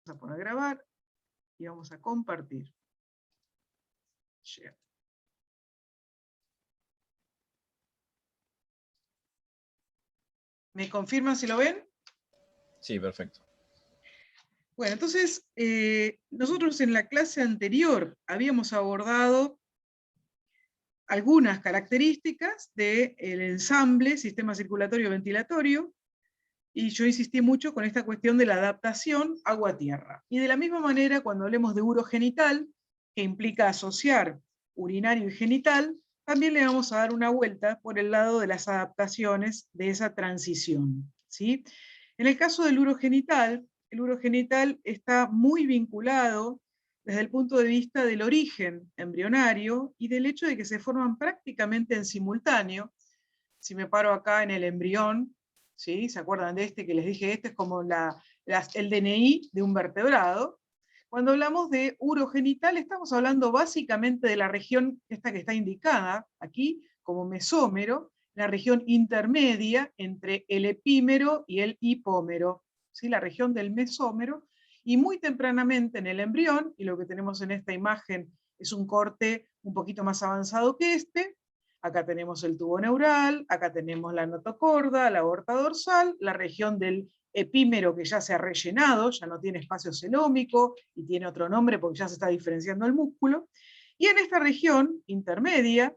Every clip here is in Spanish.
a poner a grabar y vamos a compartir. Share. ¿Me confirman si lo ven? Sí, perfecto. Bueno, entonces, nosotros en la clase anterior habíamos abordado algunas características del ensamble sistema circulatorio ventilatorio, y yo insistí mucho con esta cuestión de la adaptación agua-tierra. Y de la misma manera, cuando hablemos de urogenital, que implica asociar urinario y genital, también le vamos a dar una vuelta por el lado de las adaptaciones de esa transición, ¿sí? En el caso del urogenital, el urogenital está muy vinculado desde el punto de vista del origen embrionario y del hecho de que se forman prácticamente en simultáneo. Si me paro acá en el embrión, ¿sí? ¿Se acuerdan de este que les dije? Este es como el DNI de un vertebrado. Cuando hablamos de urogenital, estamos hablando básicamente de la región esta que está indicada aquí como mesómero, la región intermedia entre el epímero y el hipómero, ¿sí? La región del mesómero, y muy tempranamente en el embrión, y lo que tenemos en esta imagen es un corte un poquito más avanzado que este. Acá tenemos el tubo neural, acá tenemos la notocorda, la aorta dorsal, la región del epímero que ya se ha rellenado, ya no tiene espacio celómico y tiene otro nombre porque ya se está diferenciando el músculo. Y en esta región intermedia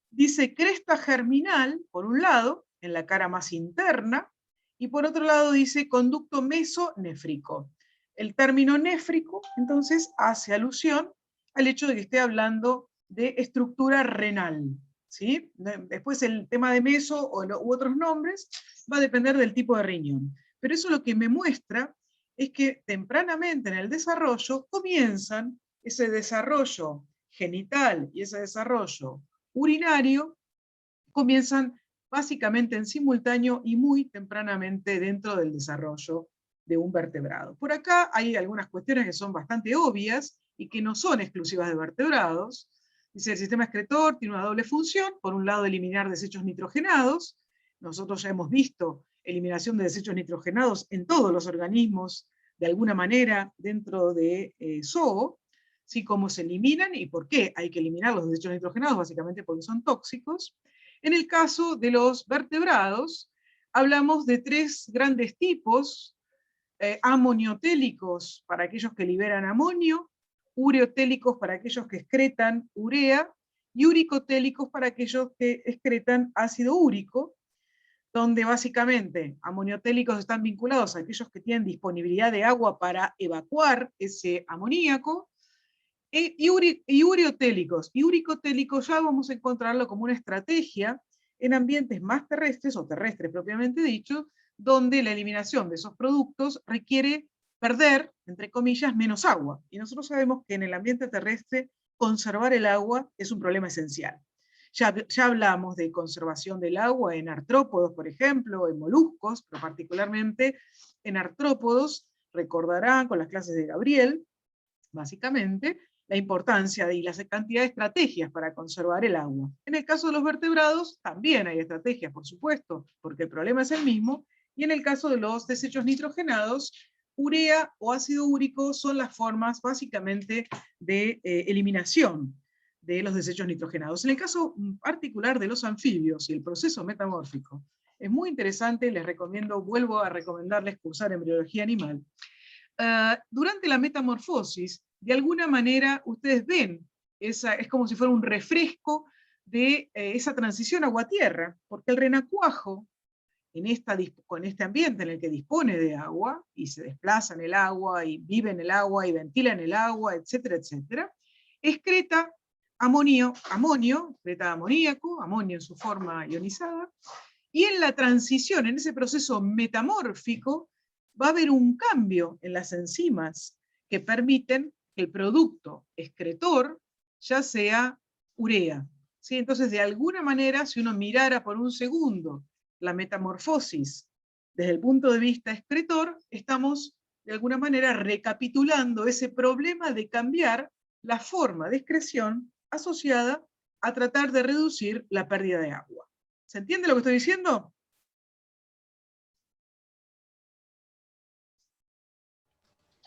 dice cresta germinal, por un lado, en la cara más interna, y por otro lado dice conducto mesonéfrico. El término néfrico, entonces, hace alusión al hecho de que esté hablando de estructura renal, ¿sí? Después el tema de meso u otros nombres va a depender del tipo de riñón. Pero eso lo que me muestra es que tempranamente en el desarrollo comienzan ese desarrollo genital y ese desarrollo urinario, comienzan básicamente en simultáneo y muy tempranamente dentro del desarrollo de un vertebrado. Por acá hay algunas cuestiones que son bastante obvias y que no son exclusivas de vertebrados. Dice, el sistema excretor tiene una doble función, por un lado eliminar desechos nitrogenados. Nosotros ya hemos visto eliminación de desechos nitrogenados en todos los organismos, de alguna manera, dentro de zoo, ¿sí? Cómo se eliminan y por qué hay que eliminar los desechos nitrogenados, básicamente porque son tóxicos. En el caso de los vertebrados, hablamos de tres grandes tipos: amoniotélicos para aquellos que liberan amonio, ureotélicos para aquellos que excretan urea, y uricotélicos para aquellos que excretan ácido úrico, donde básicamente amoniotélicos están vinculados a aquellos que tienen disponibilidad de agua para evacuar ese amoníaco, y ureotélicos y uricotélicos ya vamos a encontrarlo como una estrategia en ambientes más terrestres, o terrestres propiamente dicho, donde la eliminación de esos productos requiere perder, entre comillas, menos agua. Y nosotros sabemos que en el ambiente terrestre conservar el agua es un problema esencial. Ya hablamos de conservación del agua en artrópodos, por ejemplo, en moluscos, pero particularmente en artrópodos, recordarán con las clases de Gabriel, básicamente, la importancia y la cantidad de estrategias para conservar el agua. En el caso de los vertebrados, también hay estrategias, por supuesto, porque el problema es el mismo, y en el caso de los desechos nitrogenados, urea o ácido úrico son las formas, básicamente, de eliminación de los desechos nitrogenados. En el caso particular de los anfibios y el proceso metamórfico, es muy interesante, les recomiendo, vuelvo a recomendarles cursar embriología animal. Durante la metamorfosis, de alguna manera, ustedes ven, es como si fuera un refresco de esa transición agua-tierra, porque el renacuajo, con este ambiente en el que dispone de agua, y se desplaza en el agua, y vive en el agua, y ventila en el agua, etcétera, etcétera, excreta amonio, excreta amoníaco, amonio en su forma ionizada, y en la transición, en ese proceso metamórfico, va a haber un cambio en las enzimas que permiten que el producto excretor ya sea urea, ¿sí? Entonces, de alguna manera, si uno mirara por un segundo la metamorfosis desde el punto de vista excretor, estamos de alguna manera recapitulando ese problema de cambiar la forma de excreción asociada a tratar de reducir la pérdida de agua. ¿Se entiende lo que estoy diciendo?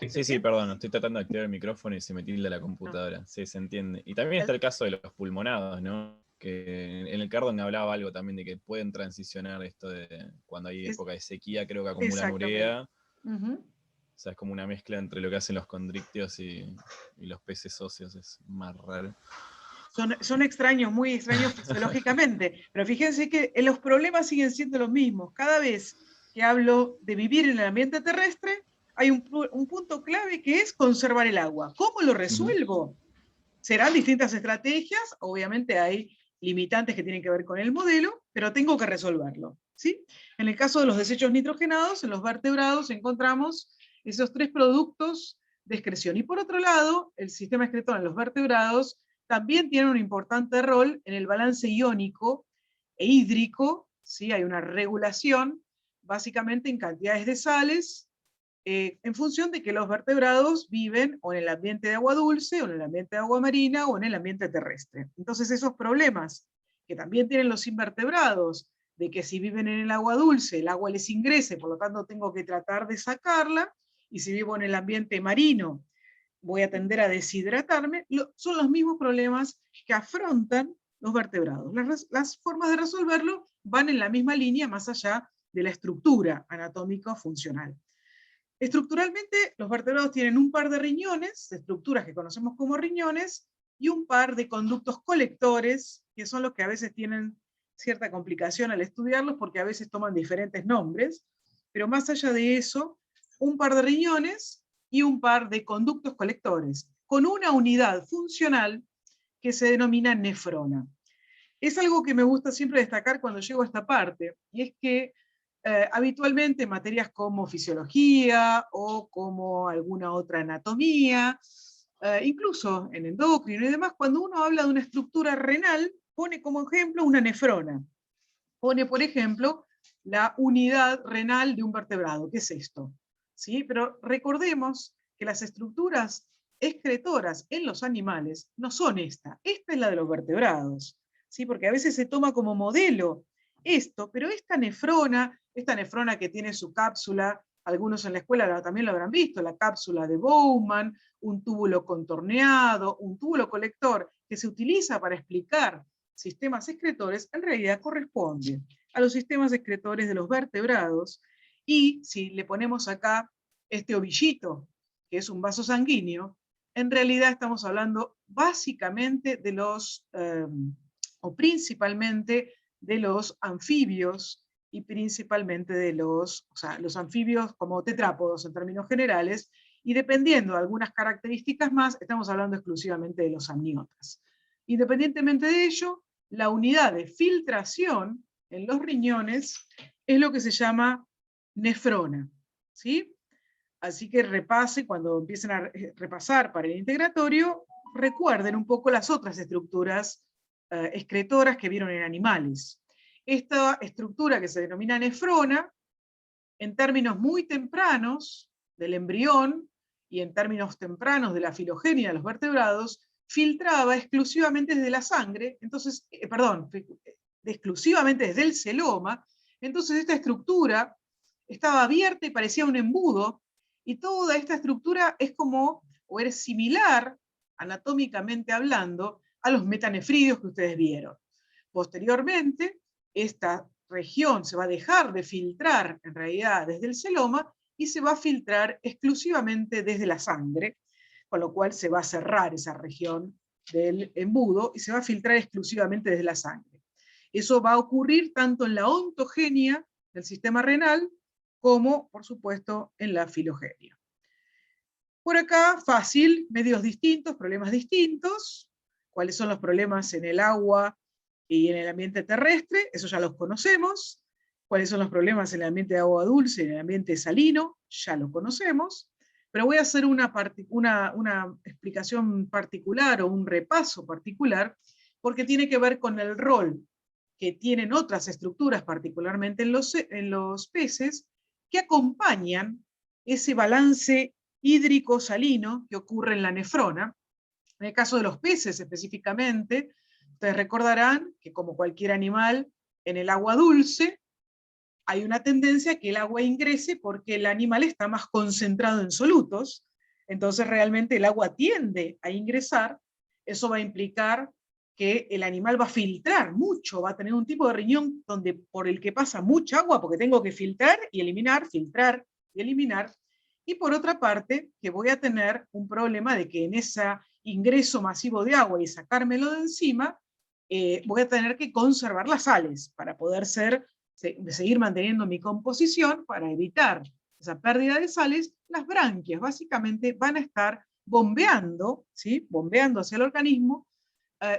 Sí, sí, perdón, estoy tratando de activar el micrófono y se me tilda la computadora. Sí, se entiende. Y también está el caso de los pulmonados, ¿no? Que en el Cardón hablaba algo también de que pueden transicionar esto de cuando hay Es- época de sequía, creo que acumulan Exactamente. urea. Ujú. O sea, es como una mezcla entre lo que hacen los condrictios y los peces óseos, es más raro. Son extraños, muy extraños fisiológicamente, pero fíjense que los problemas siguen siendo los mismos. Cada vez que hablo de vivir en el ambiente terrestre, hay un punto clave que es conservar el agua. ¿Cómo lo resuelvo? Serán distintas estrategias, obviamente hay limitantes que tienen que ver con el modelo, pero tengo que resolverlo. ¿Sí? En el caso de los desechos nitrogenados, en los vertebrados encontramos esos 3 productos de excreción. Y por otro lado, el sistema excretor en los vertebrados también tiene un importante rol en el balance iónico e hídrico. ¿Sí? Hay una regulación, básicamente en cantidades de sales, en función de que los vertebrados viven o en el ambiente de agua dulce, o en el ambiente de agua marina, o en el ambiente terrestre. Entonces esos problemas que también tienen los invertebrados, de que si viven en el agua dulce, el agua les ingrese, por lo tanto tengo que tratar de sacarla, y si vivo en el ambiente marino, voy a tender a deshidratarme, son los mismos problemas que afrontan los vertebrados. Las formas de resolverlo van en la misma línea, más allá de la estructura anatómica funcional. Estructuralmente, los vertebrados tienen un par de riñones, de estructuras que conocemos como riñones, y un par de conductos colectores, que son los que a veces tienen cierta complicación al estudiarlos, porque a veces toman diferentes nombres, pero más allá de eso, un par de riñones y un par de conductos colectores, con una unidad funcional que se denomina nefrona. Es algo que me gusta siempre destacar cuando llego a esta parte, y es que habitualmente materias como fisiología o como alguna otra anatomía, incluso en endocrino y demás, cuando uno habla de una estructura renal, pone como ejemplo una nefrona. Pone, por ejemplo, la unidad renal de un vertebrado. ¿Qué es esto? ¿Sí? Pero recordemos que las estructuras excretoras en los animales no son esta. Esta es la de los vertebrados. ¿Sí? Porque a veces se toma como modelo esto, pero esta nefrona que tiene su cápsula, algunos en la escuela también lo habrán visto, la cápsula de Bowman, un túbulo contorneado, un túbulo colector que se utiliza para explicar sistemas excretores, en realidad corresponde a los sistemas excretores de los vertebrados, y si le ponemos acá este ovillito, que es un vaso sanguíneo, en realidad estamos hablando básicamente de los, o principalmente de los anfibios, y principalmente de los anfibios como tetrápodos en términos generales, y dependiendo de algunas características más, estamos hablando exclusivamente de los amniotas. Independientemente de ello, la unidad de filtración en los riñones es lo que se llama nefrona. ¿Sí? Así que repase, cuando empiecen a repasar para el integratorio, recuerden un poco las otras estructuras excretoras que vieron en animales. Esta estructura que se denomina nefrona, en términos muy tempranos del embrión y en términos tempranos de la filogenia de los vertebrados, filtraba exclusivamente desde la sangre, entonces, exclusivamente desde el celoma. Entonces esta estructura estaba abierta y parecía un embudo, y toda esta estructura es como, o es similar, anatómicamente hablando, a los metanefridios que ustedes vieron. Posteriormente, esta región se va a dejar de filtrar en realidad desde el celoma y se va a filtrar exclusivamente desde la sangre, con lo cual se va a cerrar esa región del embudo y se va a filtrar exclusivamente desde la sangre. Eso va a ocurrir tanto en la ontogenia del sistema renal como, por supuesto, en la filogenia. Por acá, fácil, medios distintos, problemas distintos. ¿Cuáles son los problemas en el agua y en el ambiente terrestre? Eso ya los conocemos. ¿Cuáles son los problemas en el ambiente de agua dulce y en el ambiente salino? Ya lo conocemos. Pero voy a hacer una explicación particular o un repaso particular, porque tiene que ver con el rol que tienen otras estructuras, particularmente en los peces, que acompañan ese balance hídrico-salino que ocurre en la nefrona. En el caso de los peces específicamente, ustedes recordarán que como cualquier animal, en el agua dulce hay una tendencia a que el agua ingrese porque el animal está más concentrado en solutos, entonces realmente el agua tiende a ingresar, eso va a implicar que el animal va a filtrar mucho, va a tener un tipo de riñón por el que pasa mucha agua, porque tengo que filtrar y eliminar, y por otra parte, que voy a tener un problema de que en ese ingreso masivo de agua y sacármelo de encima, voy a tener que conservar las sales para poder seguir manteniendo mi composición, para evitar esa pérdida de sales. Las branquias básicamente van a estar bombeando, ¿sí? Bombeando hacia el organismo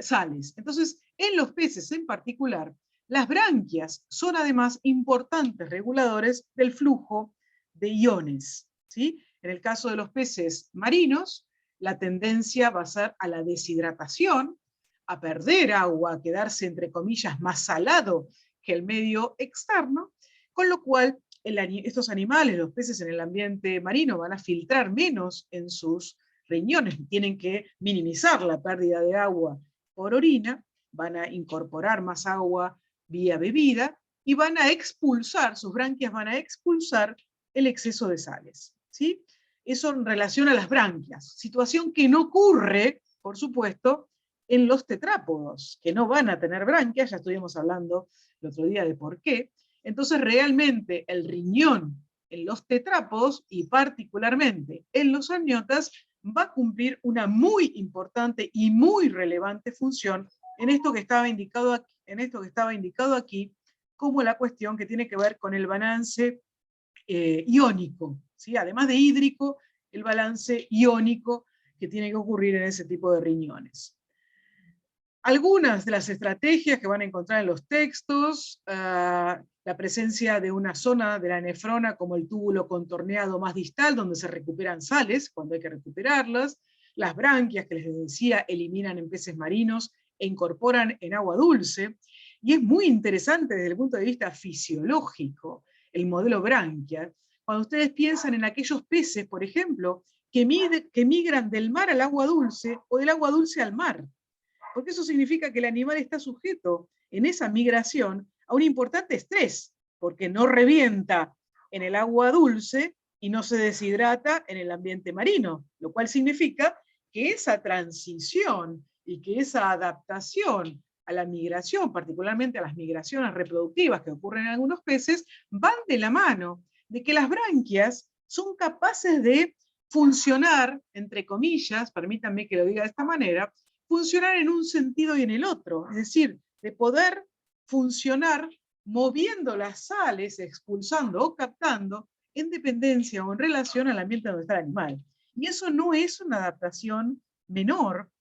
sales. Entonces, en los peces en particular, las branquias son además importantes reguladores del flujo de iones, ¿sí? En el caso de los peces marinos, la tendencia va a ser a la deshidratación, a perder agua, a quedarse, entre comillas, más salado que el medio externo, con lo cual estos animales, los peces en el ambiente marino, van a filtrar menos en sus riñones, tienen que minimizar la pérdida de agua por orina, van a incorporar más agua vía bebida y van a expulsar, sus branquias van a expulsar el exceso de sales, ¿sí? Eso en relación a las branquias, situación que no ocurre, por supuesto, en los tetrápodos, que no van a tener branquias, ya estuvimos hablando el otro día de por qué. Entonces realmente el riñón en los tetrápodos y particularmente en los amniotas va a cumplir una muy importante y muy relevante función en esto que estaba indicado aquí, como la cuestión que tiene que ver con el balance iónico, ¿sí? Además de hídrico, el balance iónico que tiene que ocurrir en ese tipo de riñones. Algunas de las estrategias que van a encontrar en los textos, la presencia de una zona de la nefrona como el túbulo contorneado más distal, donde se recuperan sales cuando hay que recuperarlas, las branquias que les decía eliminan en peces marinos e incorporan en agua dulce, y es muy interesante desde el punto de vista fisiológico el modelo branquia. Cuando ustedes piensan en aquellos peces, por ejemplo, que migran del mar al agua dulce o del agua dulce al mar, porque eso significa que el animal está sujeto en esa migración a un importante estrés, porque no revienta en el agua dulce y no se deshidrata en el ambiente marino, lo cual significa que esa transición y que esa adaptación a la migración, particularmente a las migraciones reproductivas que ocurren en algunos peces, van de la mano de que las branquias son capaces de funcionar, entre comillas, permítanme que lo diga de esta manera, funcionar en un sentido y en el otro, es decir, de poder funcionar moviendo las sales, expulsando o captando en dependencia o en relación al ambiente donde está el animal. Y eso no es una adaptación menor,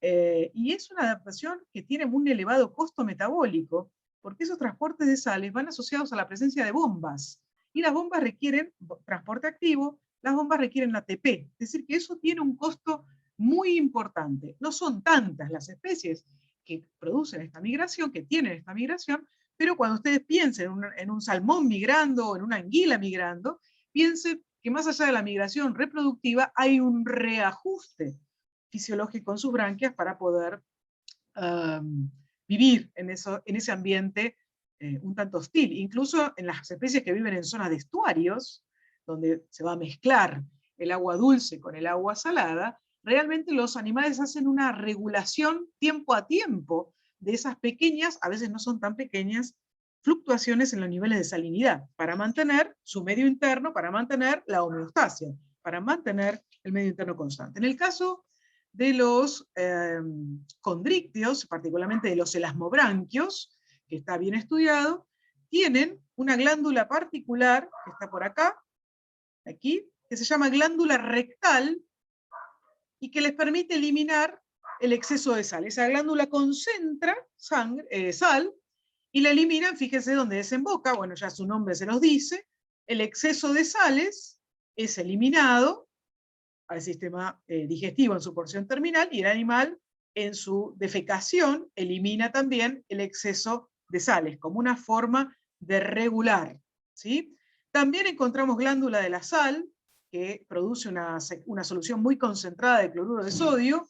y es una adaptación que tiene un elevado costo metabólico, porque esos transportes de sales van asociados a la presencia de bombas, y las bombas requieren transporte activo, las bombas requieren ATP, es decir, que eso tiene un costo muy importante. No son tantas las especies que producen esta migración, que tienen esta migración, pero cuando ustedes piensen en un salmón migrando o en una anguila migrando, piensen que más allá de la migración reproductiva hay un reajuste fisiológico en sus branquias para poder vivir en ese ambiente un tanto hostil. Incluso en las especies que viven en zonas de estuarios, donde se va a mezclar el agua dulce con el agua salada, realmente los animales hacen una regulación tiempo a tiempo de esas pequeñas, a veces no son tan pequeñas, fluctuaciones en los niveles de salinidad, para mantener su medio interno, para mantener la homeostasia, para mantener el medio interno constante. En el caso de los condrícteos, particularmente de los elasmobranquios, que está bien estudiado, tienen una glándula particular, que está por acá, aquí, que se llama glándula rectal, y que les permite eliminar el exceso de sal. Esa glándula concentra sal y la eliminan, fíjense dónde desemboca, bueno, ya su nombre se los dice, el exceso de sales es eliminado al sistema digestivo en su porción terminal, y el animal en su defecación elimina también el exceso de sales, como una forma de regular, ¿sí? También encontramos glándula de la sal, que produce una solución muy concentrada de cloruro de sodio,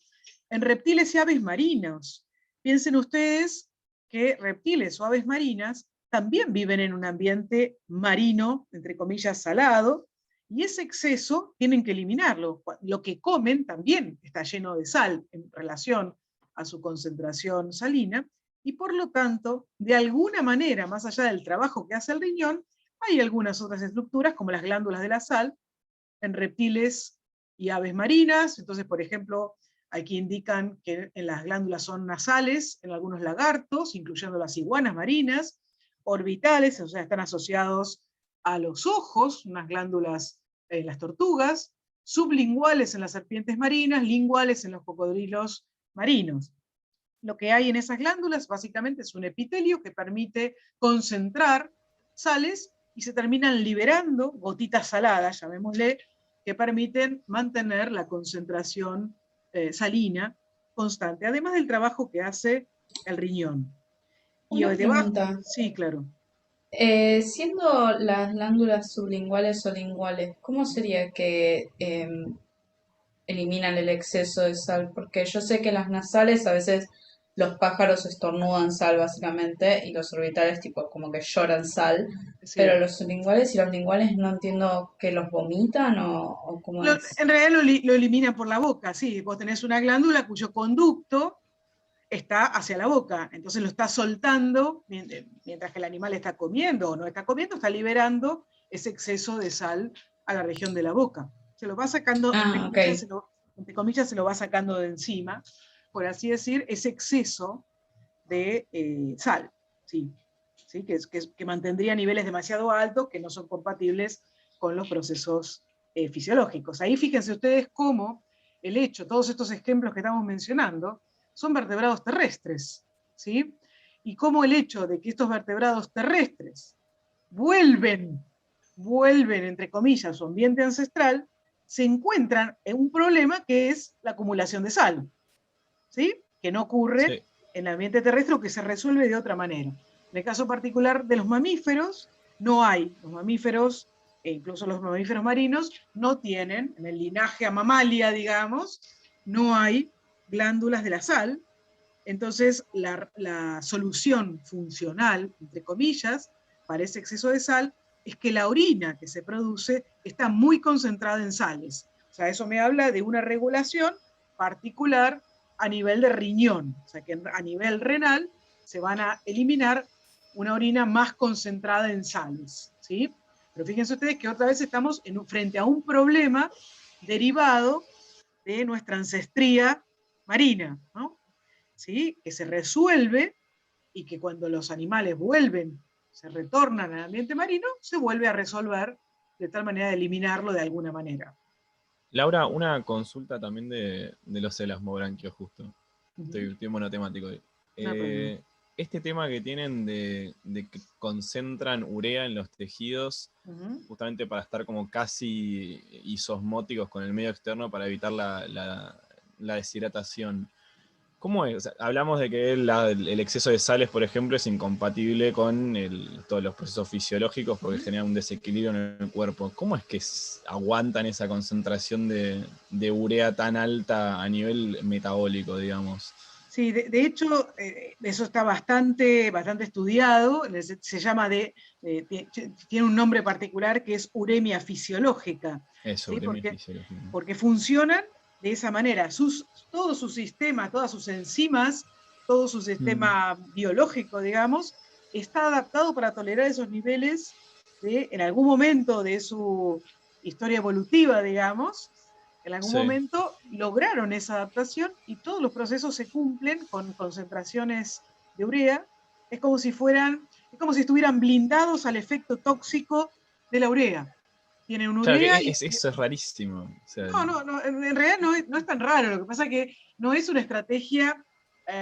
en reptiles y aves marinos. Piensen ustedes que reptiles o aves marinas también viven en un ambiente marino, entre comillas, salado, Y ese exceso tienen que eliminarlo. Lo que comen también está lleno de sal en relación a su concentración salina, y por lo tanto, de alguna manera, más allá del trabajo que hace el riñón, hay algunas otras estructuras, como las glándulas de la sal, en reptiles y aves marinas. Entonces, por ejemplo, aquí indican que en las glándulas son nasales, en algunos lagartos, incluyendo las iguanas marinas, orbitales, o sea, están asociados a los ojos, unas glándulas en las tortugas, sublinguales en las serpientes marinas, linguales en los cocodrilos marinos. Lo que hay en esas glándulas básicamente es un epitelio que permite concentrar sales y se terminan liberando gotitas saladas, llamémosle, que permiten mantener la concentración salina constante, además del trabajo que hace el riñón. Y Una debajo, pregunta. sí, claro. Siendo las glándulas sublinguales o linguales, ¿cómo sería que eliminan el exceso de sal? Porque yo sé que las nasales a veces los pájaros estornudan sal básicamente y los orbitales tipo como que lloran sal, pero Sí. los sublinguales y los linguales no entiendo que los vomitan o cómo es. En realidad lo eliminan por la boca, sí. Vos tenés una glándula cuyo conducto está hacia la boca, entonces lo está soltando mientras que el animal está comiendo o no está comiendo, está liberando ese exceso de sal a la región de la boca. Se lo va sacando, Ah, ok. entre comillas, se lo va sacando de encima, por así decir, ese exceso de sal, sí, ¿sí? Que mantendría niveles demasiado altos que no son compatibles con los procesos fisiológicos. Ahí fíjense ustedes cómo el hecho, todos estos ejemplos que estamos mencionando, son vertebrados terrestres, ¿sí? Y cómo el hecho de que estos vertebrados terrestres vuelven, entre comillas, su ambiente ancestral, se encuentran en un problema que es la acumulación de sal, ¿sí? Que no ocurre Sí. en el ambiente terrestre o que se resuelve de otra manera. En el caso particular de los mamíferos, no hay. Los mamíferos, e incluso los mamíferos marinos, no tienen, en el linaje a mamalia, digamos, no hay glándulas de la sal. Entonces, la solución funcional, entre comillas, para ese exceso de sal, es que la orina que se produce está muy concentrada en sales. O sea, eso me habla de una regulación particular a nivel de riñón. O sea, que a nivel renal se van a eliminar una orina más concentrada en sales, ¿sí? Pero fíjense ustedes que otra vez estamos frente a un problema derivado de nuestra ancestría marina, ¿no? ¿Sí? Que se resuelve y que cuando los animales vuelven, se retornan al ambiente marino, se vuelve a resolver de tal manera de eliminarlo de alguna manera. Laura, una consulta también de los elasmobranquios, justo. Estoy monotemático hoy. No problema. Este tema que tienen de que concentran urea en los tejidos, justamente para estar como casi isosmóticos con el medio externo para evitar la deshidratación. ¿Cómo es? O sea, hablamos de que el exceso de sales, por ejemplo, es incompatible con todos los procesos fisiológicos porque genera un desequilibrio en el cuerpo. ¿Cómo es que aguantan esa concentración de urea tan alta a nivel metabólico, digamos? Sí, de hecho, eso está bastante estudiado. Se llama tiene un nombre particular que es uremia fisiológica. Eso, ¿sí? uremia fisiológica. Porque funcionan de esa manera. Todo su sistema, todas sus enzimas, todo su sistema biológico, digamos, está adaptado para tolerar esos niveles en algún momento de su historia evolutiva, digamos, en algún momento lograron esa adaptación y todos los procesos se cumplen con concentraciones de urea. Es como si estuvieran blindados al efecto tóxico de la urea. Tienen una Claro, urea que eso es rarísimo. O sea, no, en realidad no es tan raro. Lo que pasa es que no es una estrategia,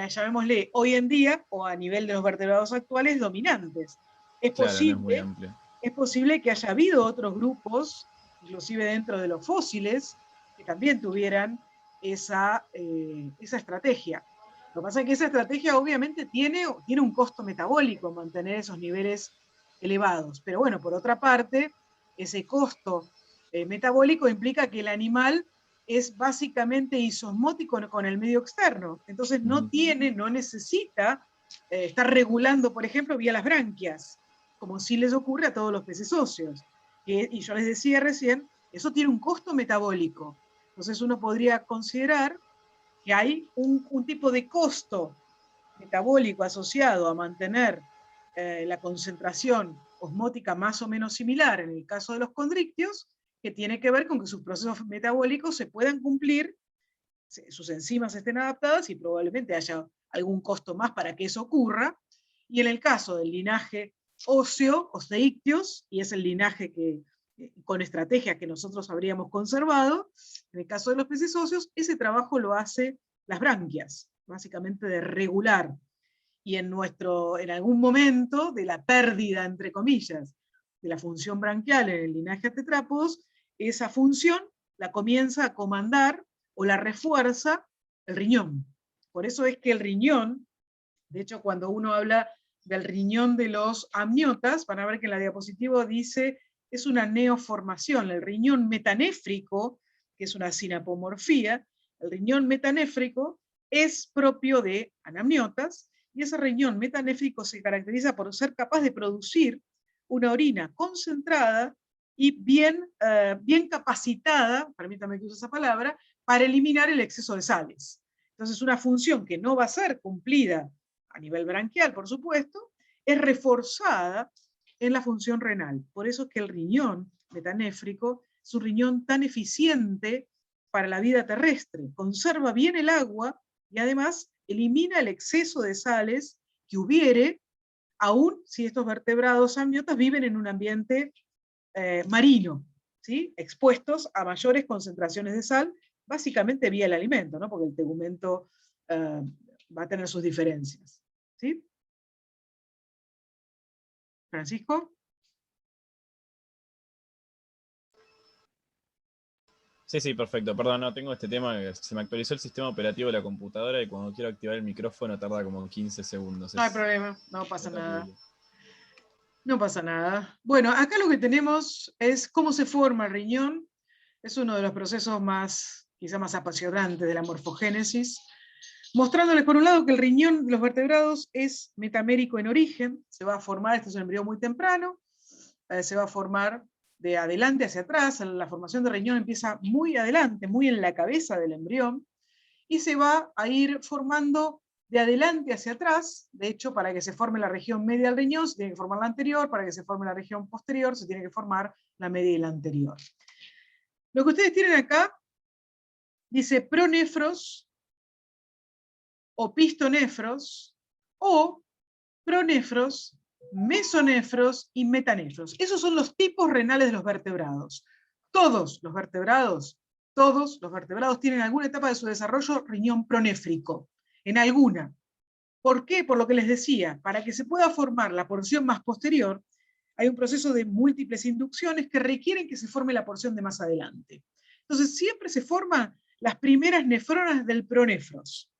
llamémosle, hoy en día o a nivel de los vertebrados actuales dominantes. Es claro, no es muy posible, amplio. es posible que haya habido otros grupos, inclusive dentro de los fósiles, que también tuvieran esa estrategia. Lo que pasa es que esa estrategia obviamente tiene un costo metabólico mantener esos niveles elevados. Pero bueno, por otra parte, ese costo metabólico implica que el animal es básicamente isosmótico con el medio externo. Entonces no necesita estar regulando, por ejemplo, vía las branquias, como sí les ocurre a todos los peces óseos. Y yo les decía recién Eso tiene un costo metabólico. Entonces uno podría considerar que hay un tipo de costo metabólico asociado a mantener la concentración osmótica más o menos similar en el caso de los condrictios, que tiene que ver con que sus procesos metabólicos se puedan cumplir, sus enzimas estén adaptadas y probablemente haya algún costo más para que eso ocurra. Y en el caso del linaje óseo, osteícteos, y es el linaje que con estrategia que nosotros habríamos conservado, en el caso de los peces óseos, ese trabajo lo hace las branquias, básicamente de regular. Y en algún momento de la pérdida, entre comillas, de la función branquial en el linaje de tetrápodos, esa función la comienza a comandar o la refuerza el riñón. Por eso es que el riñón, de hecho cuando uno habla del riñón de los amniotas, van a ver que en la diapositiva dice, es una neoformación, el riñón metanéfrico, que es una sinapomorfía, el riñón metanéfrico es propio de anamniotas, y ese riñón metanéfrico se caracteriza por ser capaz de producir una orina concentrada y bien capacitada, permítame que use esa palabra, para eliminar el exceso de sales. Entonces una función que no va a ser cumplida a nivel branquial, por supuesto, es reforzada en la función renal. Por eso es que el riñón metanéfrico es un riñón tan eficiente para la vida terrestre. Conserva bien el agua y además elimina el exceso de sales que hubiere, aun si estos vertebrados amniotas viven en un ambiente marino, ¿sí? Expuestos a mayores concentraciones de sal, básicamente vía el alimento, ¿no? Porque el tegumento va a tener sus diferencias. ¿Sí? ¿Francisco? Sí, perfecto. Perdón, no tengo este tema. Se me actualizó el sistema operativo de la computadora y cuando quiero activar el micrófono tarda como 15 segundos. No hay problema, no pasa nada. terrible. No pasa nada. Bueno, acá lo que tenemos es cómo se forma el riñón. Es uno de los procesos quizá más apasionantes de la morfogénesis, mostrándoles por un lado que el riñón de los vertebrados es metamérico en origen, se va a formar, este es un embrión muy temprano, se va a formar de adelante hacia atrás, la formación del riñón empieza muy adelante, muy en la cabeza del embrión, y se va a ir formando de adelante hacia atrás. De hecho, para que se forme la región media del riñón, se tiene que formar la anterior, para que se forme la región posterior, se tiene que formar la media y la anterior. Lo que ustedes tienen acá dice pronefros, o pistonefros, o pronefros, mesonefros y metanefros. Esos son los tipos renales de los vertebrados. Todos los vertebrados tienen en alguna etapa de su desarrollo riñón pronéfrico, en alguna. ¿Por qué? Por lo que les decía, para que se pueda formar la porción más posterior, hay un proceso de múltiples inducciones que requieren que se forme la porción de más adelante. Entonces siempre se forman las primeras nefronas del pronefros.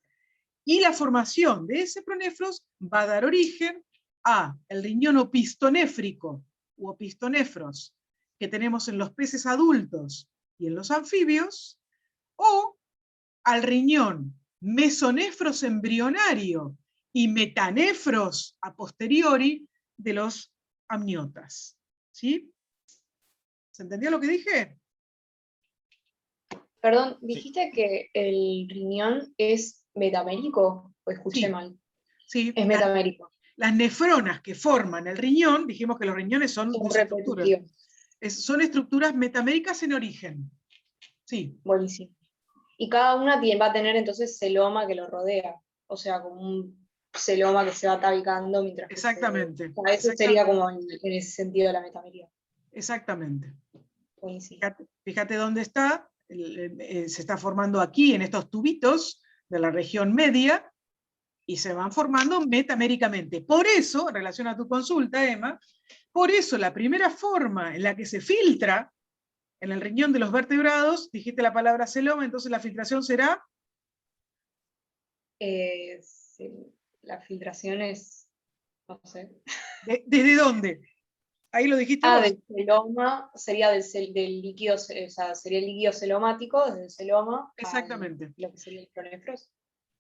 Y la formación de ese pronefros va a dar origen a el riñón opistonéfrico u opistonefros que tenemos en los peces adultos y en los anfibios, o al riñón mesonefros embrionario y metanefros a posteriori de los amniotas. ¿Sí? ¿Se entendió lo que dije? Perdón, dijiste que el riñón es metamérico, o escuché Sí. mal. Sí, Es metamérico. las nefronas que forman el riñón, dijimos que los riñones son Son dos estructuras. repetitivos. Son estructuras metaméricas en origen. Sí. Buenísimo. Y cada una va a tener entonces celoma que lo rodea. O sea, como un celoma que se va tabicando mientras que Exactamente. o sea, eso sería como en ese sentido de la metamería. Exactamente. Buenísimo. Fíjate dónde está. Se está formando aquí, en estos tubitos de la región media, y se van formando metaméricamente. Por eso, en relación a tu consulta, Emma, por eso la primera forma en la que se filtra en el riñón de los vertebrados, dijiste la palabra celoma, entonces la filtración será... La filtración es, no sé. ¿Desde dónde? Ahí lo dijiste vos. Del celoma, sería del líquido, o sea, sería el líquido celomático, desde el celoma. Exactamente. Lo que sería el pronefros.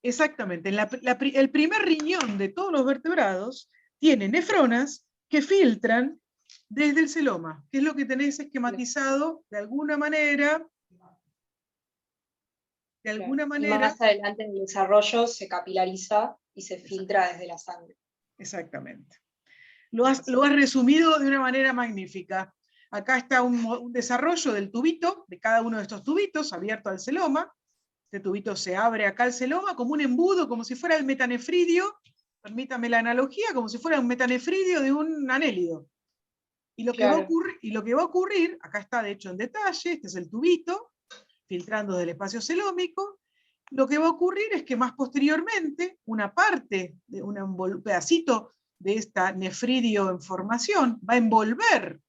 Exactamente. El primer riñón de todos los vertebrados tiene nefronas que filtran desde el celoma, que es lo que tenés esquematizado de alguna manera. De alguna Y manera. más adelante en el desarrollo se capilariza y se filtra desde la sangre. Exactamente. Lo has resumido de una manera magnífica. Acá está un desarrollo del tubito, de cada uno de estos tubitos, abierto al celoma. Este tubito se abre acá al celoma como un embudo, como si fuera el metanefridio, permítame la analogía, como si fuera un metanefridio de un anélido. Y lo, Claro. que va a ocurrir, acá está de hecho en detalle, este es el tubito, filtrando del espacio celómico. Lo que va a ocurrir es que más posteriormente, una parte, un pedacito de esta nefridio en formación, va a envolver,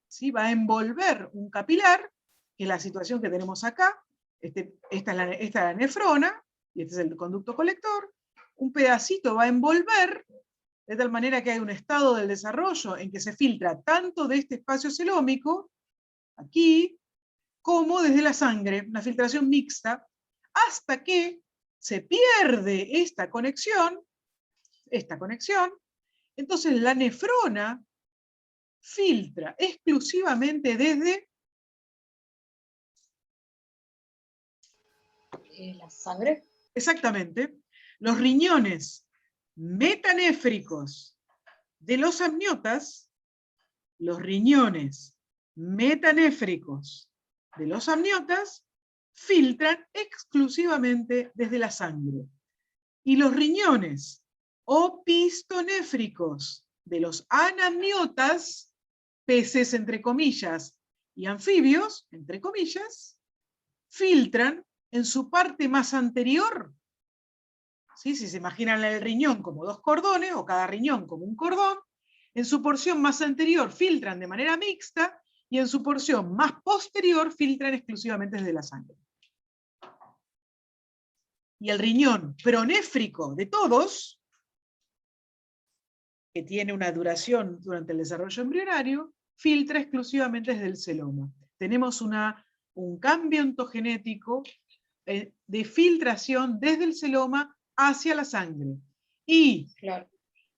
¿sí? Va a envolver un capilar, que es la situación que tenemos acá. Esta es la nefrona, y este es el conducto colector. Un pedacito va a envolver, de tal manera que hay un estado del desarrollo en que se filtra tanto de este espacio celómico, aquí, como desde la sangre, una filtración mixta, hasta que se pierde esta conexión, entonces la nefrona filtra exclusivamente desde ¿La sangre? exactamente los riñones metanéfricos de los amniotas, los riñones metanéfricos de los amniotas filtran exclusivamente desde la sangre. Y los riñones opistonéfricos de los anamniotas, peces entre comillas, y anfibios, entre comillas, filtran en su parte más anterior, ¿sí? Si se imaginan el riñón como dos cordones, o cada riñón como un cordón, en su porción más anterior filtran de manera mixta, y en su porción más posterior filtran exclusivamente desde la sangre. Y el riñón pronéfrico de todos, que tiene una duración durante el desarrollo embrionario, filtra exclusivamente desde el celoma. Tenemos un cambio ontogenético de filtración desde el celoma hacia la sangre. Y Claro.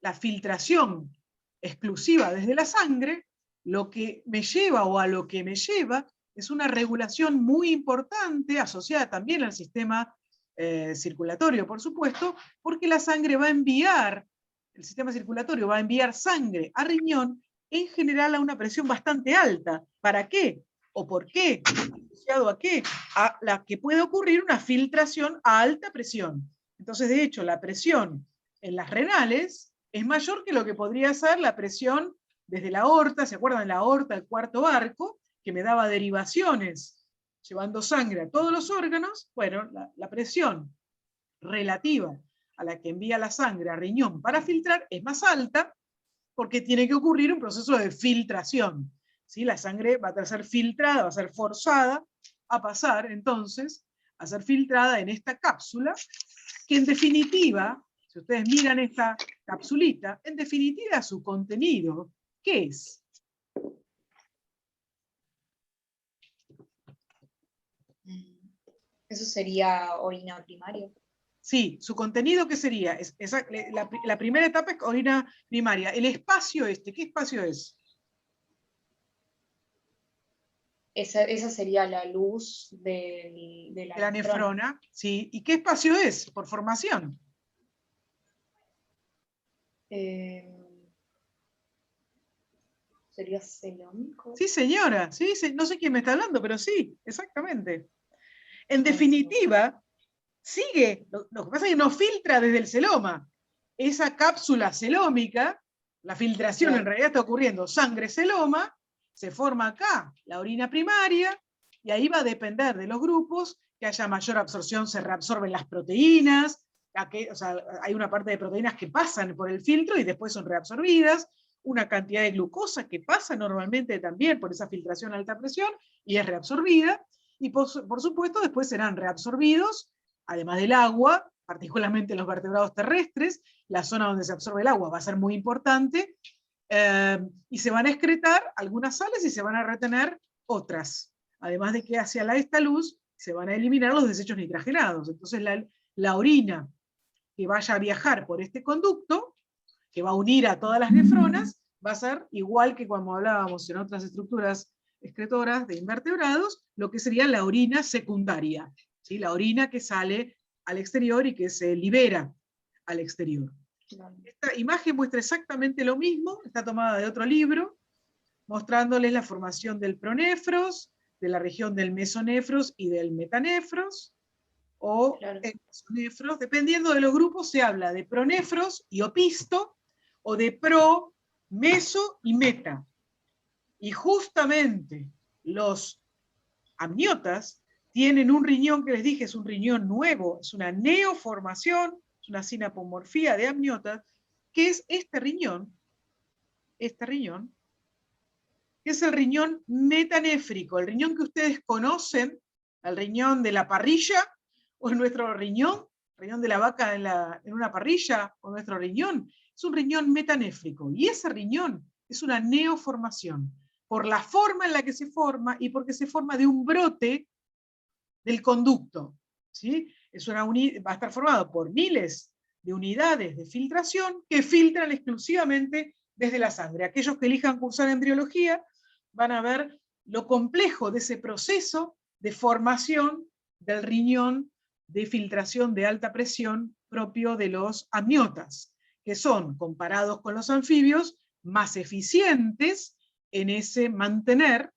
la filtración exclusiva desde la sangre, lo que me lleva o a lo que me lleva es una regulación muy importante, asociada también al sistema circulatorio, por supuesto, porque la sangre va a enviar, el sistema circulatorio va a enviar sangre a riñón, en general a una presión bastante alta. ¿Para qué? ¿O por qué? ¿Asociado a qué? A la que puede ocurrir una filtración a alta presión. Entonces, de hecho, la presión en las renales es mayor que lo que podría ser la presión desde la aorta. ¿Se acuerdan? La aorta, el cuarto arco, que me daba derivaciones llevando sangre a todos los órganos. Bueno, la presión relativa a la que envía la sangre a riñón para filtrar es más alta, porque tiene que ocurrir un proceso de filtración. ¿Sí? La sangre va a ser filtrada, va a ser forzada a pasar, entonces, a ser filtrada en esta cápsula, que en definitiva, si ustedes miran esta capsulita, en definitiva su contenido, ¿qué es? ¿Eso sería orina primaria? Sí, su contenido, ¿qué sería? La primera etapa es orina primaria. El espacio ¿qué espacio es? Esa sería la luz de La nefrona, ¿sí? ¿Y qué espacio es, por formación? ¿Sería celómico? Sí, señora, sí, no sé quién me está hablando, pero sí, exactamente. En definitiva, sigue, lo que pasa es que no filtra desde el celoma. Esa cápsula celómica, la filtración en realidad está ocurriendo sangre-celoma, se forma acá la orina primaria, y ahí va a depender de los grupos, que haya mayor absorción, se reabsorben las proteínas, o sea, hay una parte de proteínas que pasan por el filtro y después son reabsorbidas, una cantidad de glucosa que pasa normalmente también por esa filtración a alta presión y es reabsorbida, y por supuesto después serán reabsorbidos, además del agua, particularmente los vertebrados terrestres, la zona donde se absorbe el agua va a ser muy importante, y se van a excretar algunas sales y se van a retener otras. Además de que hacia esta luz se van a eliminar los desechos nitrogenados. Entonces la orina que vaya a viajar por este conducto, que va a unir a todas las nefronas, va a ser igual que cuando hablábamos en otras estructuras excretoras de invertebrados, lo que sería la orina secundaria, ¿sí? La orina que sale al exterior y que se libera al exterior. Esta imagen muestra exactamente lo mismo, está tomada de otro libro, mostrándoles la formación del pronefros, de la región del mesonefros y del metanefros, o mesonefros. Dependiendo de los grupos se habla de pronefros y opisto, o de pro, meso y meta. Y justamente los amniotas tienen un riñón que les dije es un riñón nuevo, es una neoformación, es una sinapomorfía de amniotas, que es este riñón, que es el riñón metanéfrico, el riñón que ustedes conocen, el riñón de la parrilla, o nuestro riñón de la vaca en una parrilla, o nuestro riñón, es un riñón metanéfrico, y ese riñón es una neoformación, por la forma en la que se forma, y porque se forma de un brote del conducto, ¿sí? Va a estar formado por miles de unidades de filtración que filtran exclusivamente desde la sangre. Aquellos que elijan cursar embriología van a ver lo complejo de ese proceso de formación del riñón de filtración de alta presión propio de los amniotas, que son, comparados con los anfibios, más eficientes en ese mantener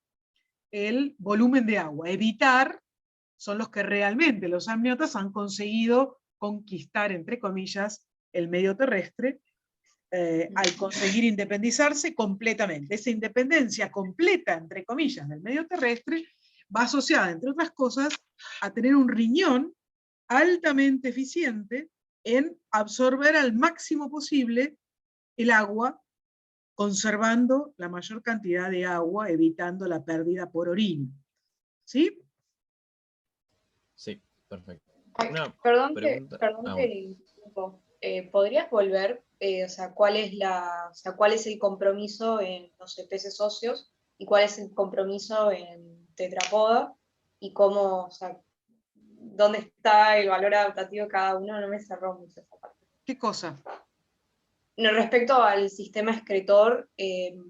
el volumen de agua, evitar, son los que realmente los amniotas han conseguido conquistar, entre comillas, el medio terrestre, al conseguir independizarse completamente. Esa independencia completa, entre comillas, del medio terrestre, va asociada, entre otras cosas, a tener un riñón altamente eficiente en absorber al máximo posible el agua, conservando la mayor cantidad de agua, evitando la pérdida por orina. ¿Sí? Sí, perfecto. Perdón pregunta. que ¿podrías volver, o sea, cuál es el compromiso en, no sé, peces óseos y cuál es el compromiso en tetrapoda y cómo, o sea, dónde está el valor adaptativo de cada uno? No me cerró mucho esa parte. ¿Qué cosa? No, respecto al sistema excretor,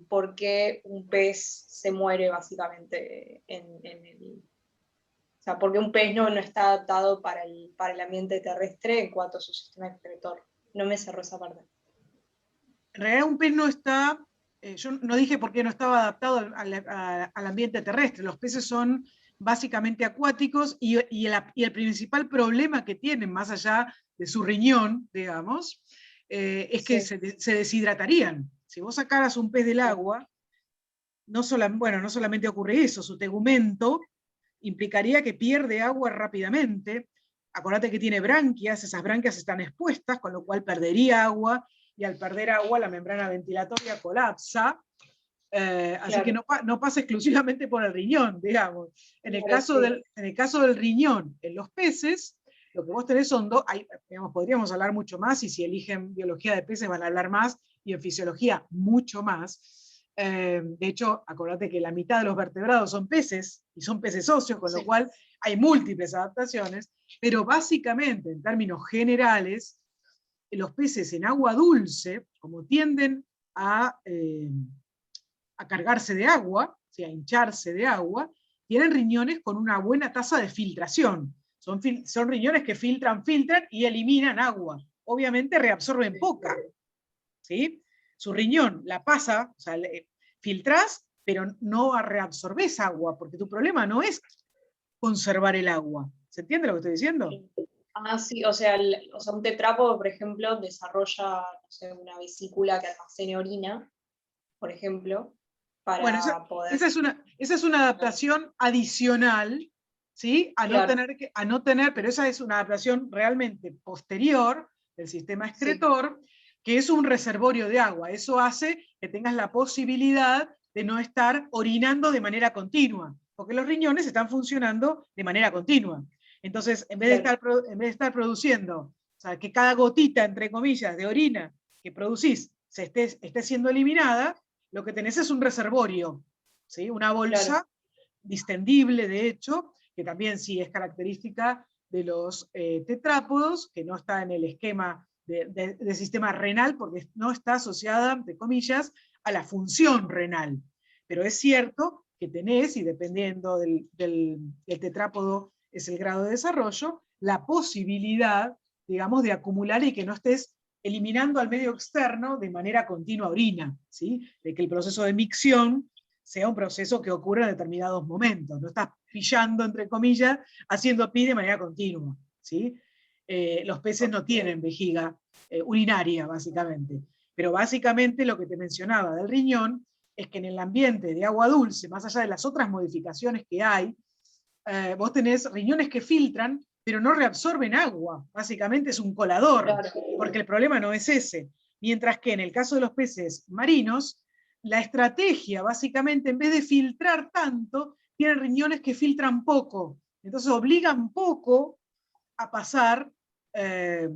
¿por qué un pez se muere básicamente en el... O sea, ¿por qué un pez no está adaptado para el ambiente terrestre en cuanto a su sistema excretor? No me cerró esa parte. En realidad un pez no está, yo no dije por qué no estaba adaptado al ambiente terrestre. Los peces son básicamente acuáticos y el principal problema que tienen, más allá de su riñón, digamos, es que se deshidratarían. Si vos sacaras un pez del agua, no solamente ocurre eso, su tegumento implicaría que pierde agua rápidamente. Acordate que tiene branquias, esas branquias están expuestas, con lo cual perdería agua, y al perder agua la membrana ventilatoria colapsa, así que no pasa exclusivamente por el riñón, digamos. En el caso del riñón, en los peces, lo que vos tenés son dos, podríamos hablar mucho más, y si eligen biología de peces van a hablar más, y en fisiología mucho más. De hecho, acordate que la mitad de los vertebrados son peces, y son peces óseos, con lo cual hay múltiples adaptaciones, pero básicamente, en términos generales, los peces en agua dulce, como tienden a cargarse de agua, o sea, a hincharse de agua, tienen riñones con una buena tasa de filtración. Son riñones que filtran y eliminan agua. Obviamente reabsorben poca, ¿sí? Su riñón la pasa, o sea, filtrás, pero no reabsorbes agua, porque tu problema no es conservar el agua. ¿Se entiende lo que estoy diciendo? Sí, o sea, un tetrápodo, por ejemplo, desarrolla, no sé, una vesícula que almacene orina, por ejemplo, para poder... Esa es una adaptación adicional, ¿sí? A no tener, pero esa es una adaptación realmente posterior del sistema excretor, que es un reservorio de agua. Eso hace que tengas la posibilidad de no estar orinando de manera continua, porque los riñones están funcionando de manera continua. Entonces, en vez de estar produciendo, o sea, que cada gotita, entre comillas, de orina que producís esté siendo eliminada, lo que tenés es un reservorio, ¿sí? Una bolsa distendible, de hecho, que también sí es característica de los tetrápodos, que no está en el esquema del sistema renal, porque no está asociada, entre comillas, a la función renal. Pero es cierto que tenés, y dependiendo del tetrápodo es el grado de desarrollo, la posibilidad, digamos, de acumular y que no estés eliminando al medio externo de manera continua orina, ¿sí? De que el proceso de micción sea un proceso que ocurre en determinados momentos, no estás pillando, entre comillas, haciendo pis de manera continua, ¿sí? Los peces no tienen vejiga urinaria, básicamente, pero básicamente lo que te mencionaba del riñón es que en el ambiente de agua dulce, más allá de las otras modificaciones que hay, vos tenés riñones que filtran, pero no reabsorben agua. Básicamente es un colador, claro, porque el problema no es ese. Mientras que en el caso de los peces marinos, la estrategia, básicamente, en vez de filtrar tanto, tienen riñones que filtran poco. Entonces obligan poco a pasar, a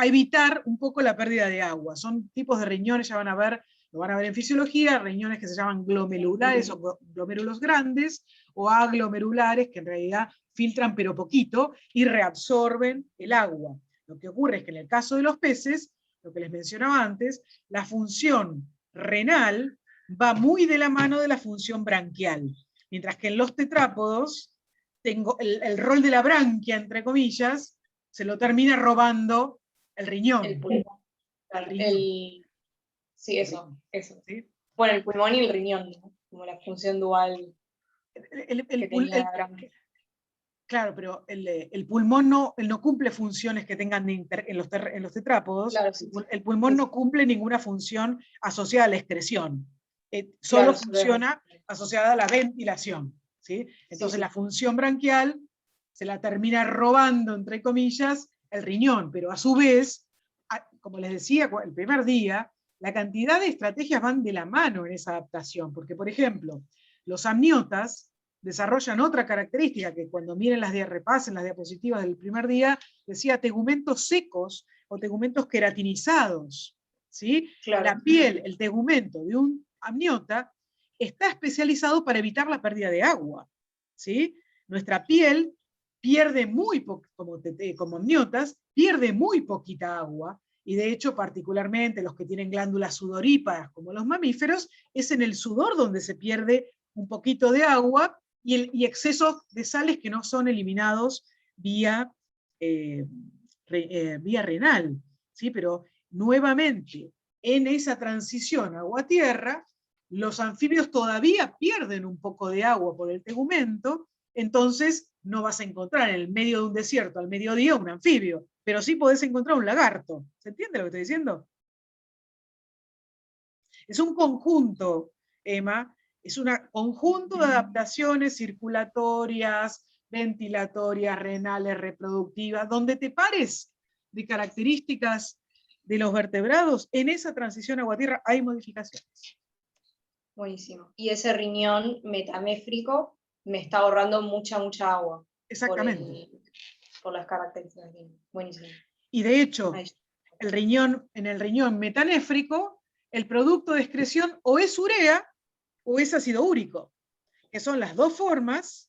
evitar un poco la pérdida de agua. Son tipos de riñones, ya van a ver, lo van a ver en fisiología, riñones que se llaman glomerulares o glomérulos grandes, o aglomerulares, que en realidad filtran pero poquito y reabsorben el agua. Lo que ocurre es que en el caso de los peces, lo que les mencionaba antes, la función renal va muy de la mano de la función branquial, mientras que en los tetrápodos tengo el rol de la branquia, entre comillas, se lo termina robando el riñón. El pulmón. El riñón. Sí, eso. ¿Sí? Bueno, el pulmón y el riñón, ¿no? Como la función dual. Claro, pero el pulmón no cumple funciones que tengan en los tetrápodos. Claro, sí, el pulmón no cumple ninguna función asociada a la excreción. Solo funciona asociada a la ventilación, ¿sí? Entonces la función branquial se la termina robando, entre comillas, el riñón, pero a su vez, como les decía el primer día, la cantidad de estrategias van de la mano en esa adaptación, porque por ejemplo, los amniotas desarrollan otra característica que cuando miren repasen las diapositivas del primer día, decía tegumentos secos o tegumentos queratinizados, ¿sí? Claro. La piel, el tegumento de un amniota está especializado para evitar la pérdida de agua, ¿sí? Nuestra piel pierde muy poco, como amniotas, pierde muy poquita agua, y de hecho particularmente los que tienen glándulas sudoríparas como los mamíferos, es en el sudor donde se pierde un poquito de agua y excesos de sales que no son eliminados vía renal, ¿sí? Pero nuevamente, en esa transición agua-tierra, los anfibios todavía pierden un poco de agua por el tegumento, entonces no vas a encontrar en el medio de un desierto al mediodía un anfibio, pero sí podés encontrar un lagarto. ¿Se entiende lo que estoy diciendo? Es un conjunto, Emma, es un conjunto de adaptaciones circulatorias, ventilatorias, renales, reproductivas, donde te pares de características de los vertebrados, en esa transición agua-tierra hay modificaciones. Buenísimo. Y ese riñón metaméfrico me está ahorrando mucha agua. Exactamente. Por las características. Buenísimo. Y de hecho, en el riñón metanéfrico, el producto de excreción o es urea o es ácido úrico, que son las dos formas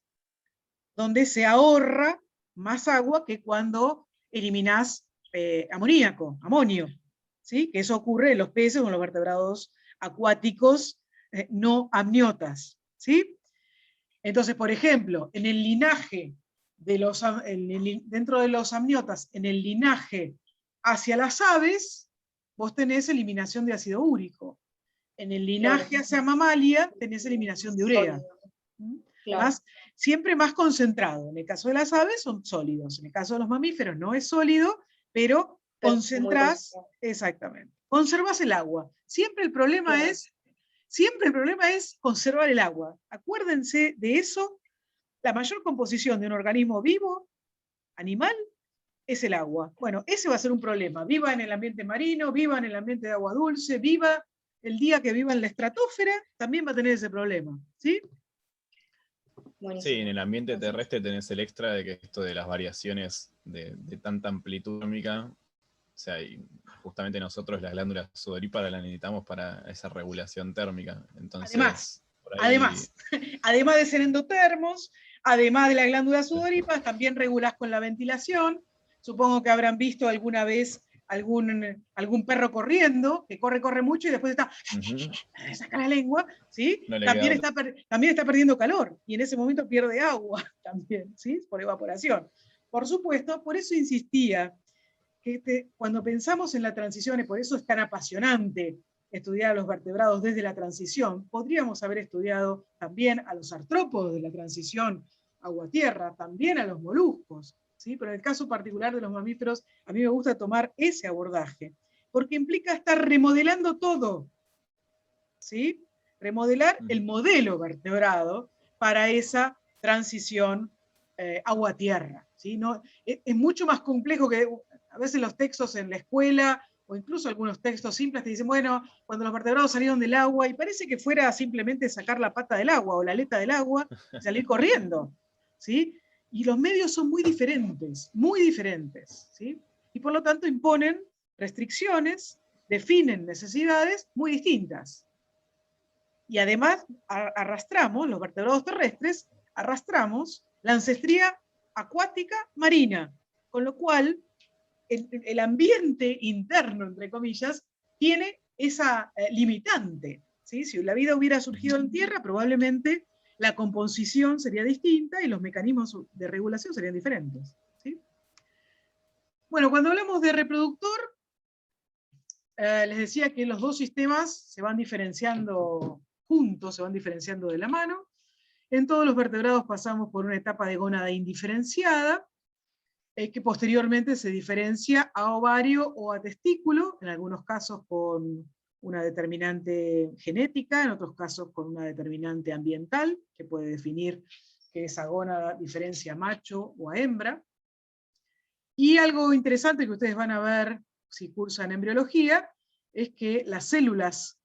donde se ahorra más agua que cuando eliminás amonio, ¿sí? Que eso ocurre en los peces o en los vertebrados acuáticos no amniotas, ¿sí? Entonces, por ejemplo, en el linaje dentro de los amniotas, en el linaje hacia las aves, vos tenés eliminación de ácido úrico. En el linaje hacia mamalia tenés eliminación de urea. Claro. Siempre más concentrado. En el caso de las aves son sólidos. En el caso de los mamíferos no es sólido, pero concentrás, exactamente. Conservas el agua. Siempre el problema es conservar el agua. Acuérdense de eso. La mayor composición de un organismo vivo, animal, es el agua. Bueno, ese va a ser un problema. Viva en el ambiente marino, viva en el ambiente de agua dulce, viva el día que viva en la estratosfera, también va a tener ese problema. ¿Sí? Sí, en el ambiente terrestre tenés el extra de que esto de las variaciones de tanta amplitud térmica, o sea, y justamente nosotros las glándulas sudoríparas las necesitamos para esa regulación térmica. Entonces, además de ser endotermos, además de las glándulas sudoríparas, también regulás con la ventilación. Supongo que habrán visto alguna vez algún perro corriendo, que corre mucho y después está, saca la lengua, ¿sí? No le También queda también está perdiendo calor, y en ese momento pierde agua también, ¿sí? Por evaporación. Por supuesto, por eso insistía que cuando pensamos en la transición, y por eso es tan apasionante estudiar a los vertebrados desde la transición, podríamos haber estudiado también a los artrópodos de la transición agua-tierra, también a los moluscos, ¿sí? Pero en el caso particular de los mamíferos, a mí me gusta tomar ese abordaje, porque implica estar remodelando todo, ¿sí? Remodelar el modelo vertebrado para esa transición agua-tierra, ¿sí? No, es mucho más complejo que a veces los textos en la escuela, o incluso algunos textos simples te dicen, bueno, cuando los vertebrados salieron del agua, y parece que fuera simplemente sacar la pata del agua o la aleta del agua y salir corriendo, ¿sí? Y los medios son muy diferentes, ¿sí? Y por lo tanto imponen restricciones, definen necesidades muy distintas. Y además arrastramos, los vertebrados terrestres, arrastramos la ancestría acuática marina, con lo cual el ambiente interno, entre comillas, tiene esa limitante, ¿sí? Si la vida hubiera surgido en tierra, probablemente la composición sería distinta y los mecanismos de regulación serían diferentes, ¿sí? Bueno, cuando hablamos de reproductor, les decía que los dos sistemas se van diferenciando juntos, se van diferenciando de la mano. En todos los vertebrados pasamos por una etapa de gónada indiferenciada, que posteriormente se diferencia a ovario o a testículo, en algunos casos con una determinante genética, en otros casos con una determinante ambiental, que puede definir que esa gónada diferencia a macho o a hembra. Y algo interesante que ustedes van a ver si cursan embriología, es que las células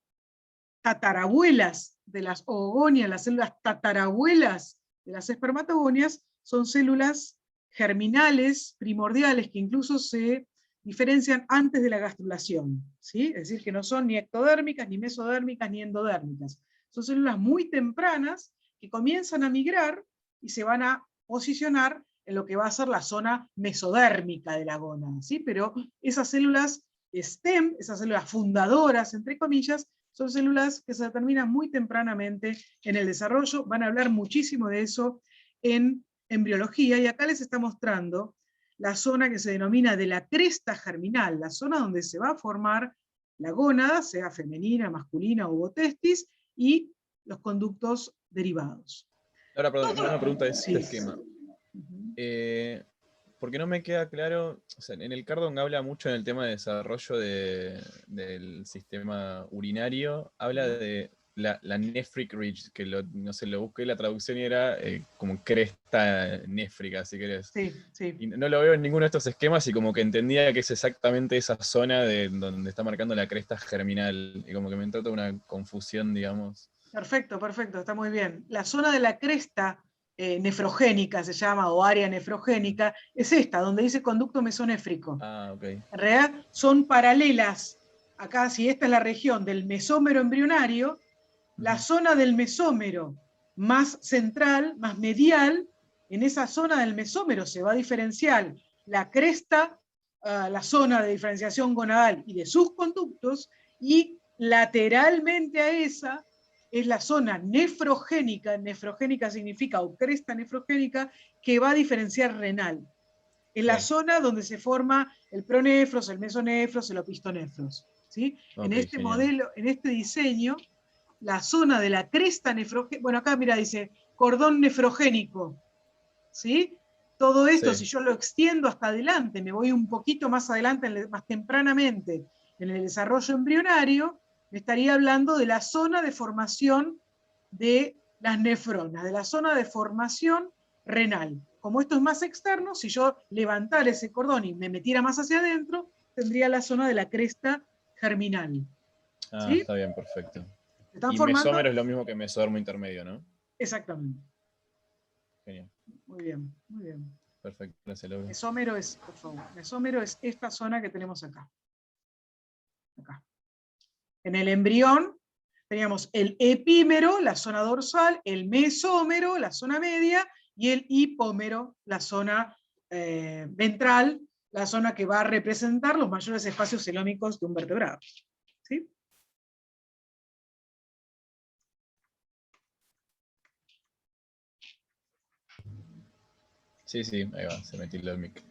tatarabuelas de las oogonias, las células tatarabuelas de las espermatogonias, son células germinales, primordiales, que incluso se diferencian antes de la gastrulación, ¿sí? Es decir, que no son ni ectodérmicas, ni mesodérmicas, ni endodérmicas. Son células muy tempranas que comienzan a migrar y se van a posicionar en lo que va a ser la zona mesodérmica de la gónada, ¿sí? Pero esas células STEM, esas células fundadoras, entre comillas, son células que se determinan muy tempranamente en el desarrollo. Van a hablar muchísimo de eso en embriología, y acá les está mostrando la zona que se denomina de la cresta germinal, la zona donde se va a formar la gónada, sea femenina, masculina o ovotestis, y los conductos derivados. Ahora, perdón, una pregunta de este Sí. esquema. Porque no me queda claro, o sea, en el Cardon habla mucho en el tema de desarrollo del sistema urinario, habla de la nephric ridge, que no sé, lo busqué, la traducción era como cresta néfrica, si querés. Sí, sí. Y no lo veo en ninguno de estos esquemas, y como que entendía que es exactamente esa zona de donde está marcando la cresta germinal, y como que me entró toda una confusión, digamos. Perfecto, perfecto, está muy bien. La zona de la cresta nefrogénica se llama, o área nefrogénica, es esta, donde dice conducto mesonéfrico. Ah, ok. En realidad son paralelas. Acá, si esta es la región del mesómero embrionario, la zona del mesómero más central, más medial, en esa zona del mesómero se va a diferenciar la cresta, la zona de diferenciación gonadal y de sus conductos, y lateralmente a esa es la zona nefrogénica, nefrogénica significa, o cresta nefrogénica, que va a diferenciar renal. Es la zona donde se forma el pronefros, el mesonefros, el opistonefros, ¿sí? Okay, en este genial. modelo, en este diseño, la zona de la cresta nefrogénica, bueno, acá mira, dice cordón nefrogénico, ¿sí? Todo esto, si yo lo extiendo hasta adelante, me voy un poquito más adelante, más tempranamente, en el desarrollo embrionario, me estaría hablando de la zona de formación de las nefronas, de la zona de formación renal. Como esto es más externo, si yo levantara ese cordón y me metiera más hacia adentro, tendría la zona de la cresta germinal. Ah, ¿sí? Está bien, perfecto. Están Y formando... mesómero es lo mismo que mesodermo intermedio, ¿no? Exactamente. Genial. Muy bien, muy bien. Perfecto, gracias, Laura. Mesómero es, por favor, mesómero es esta zona que tenemos acá. Acá. En el embrión teníamos el epímero, la zona dorsal, el mesómero, la zona media, y el hipómero, la zona ventral, la zona que va a representar los mayores espacios celómicos de un vertebrado. ¿Sí? Sí, sí, ahí va, se metió el mic.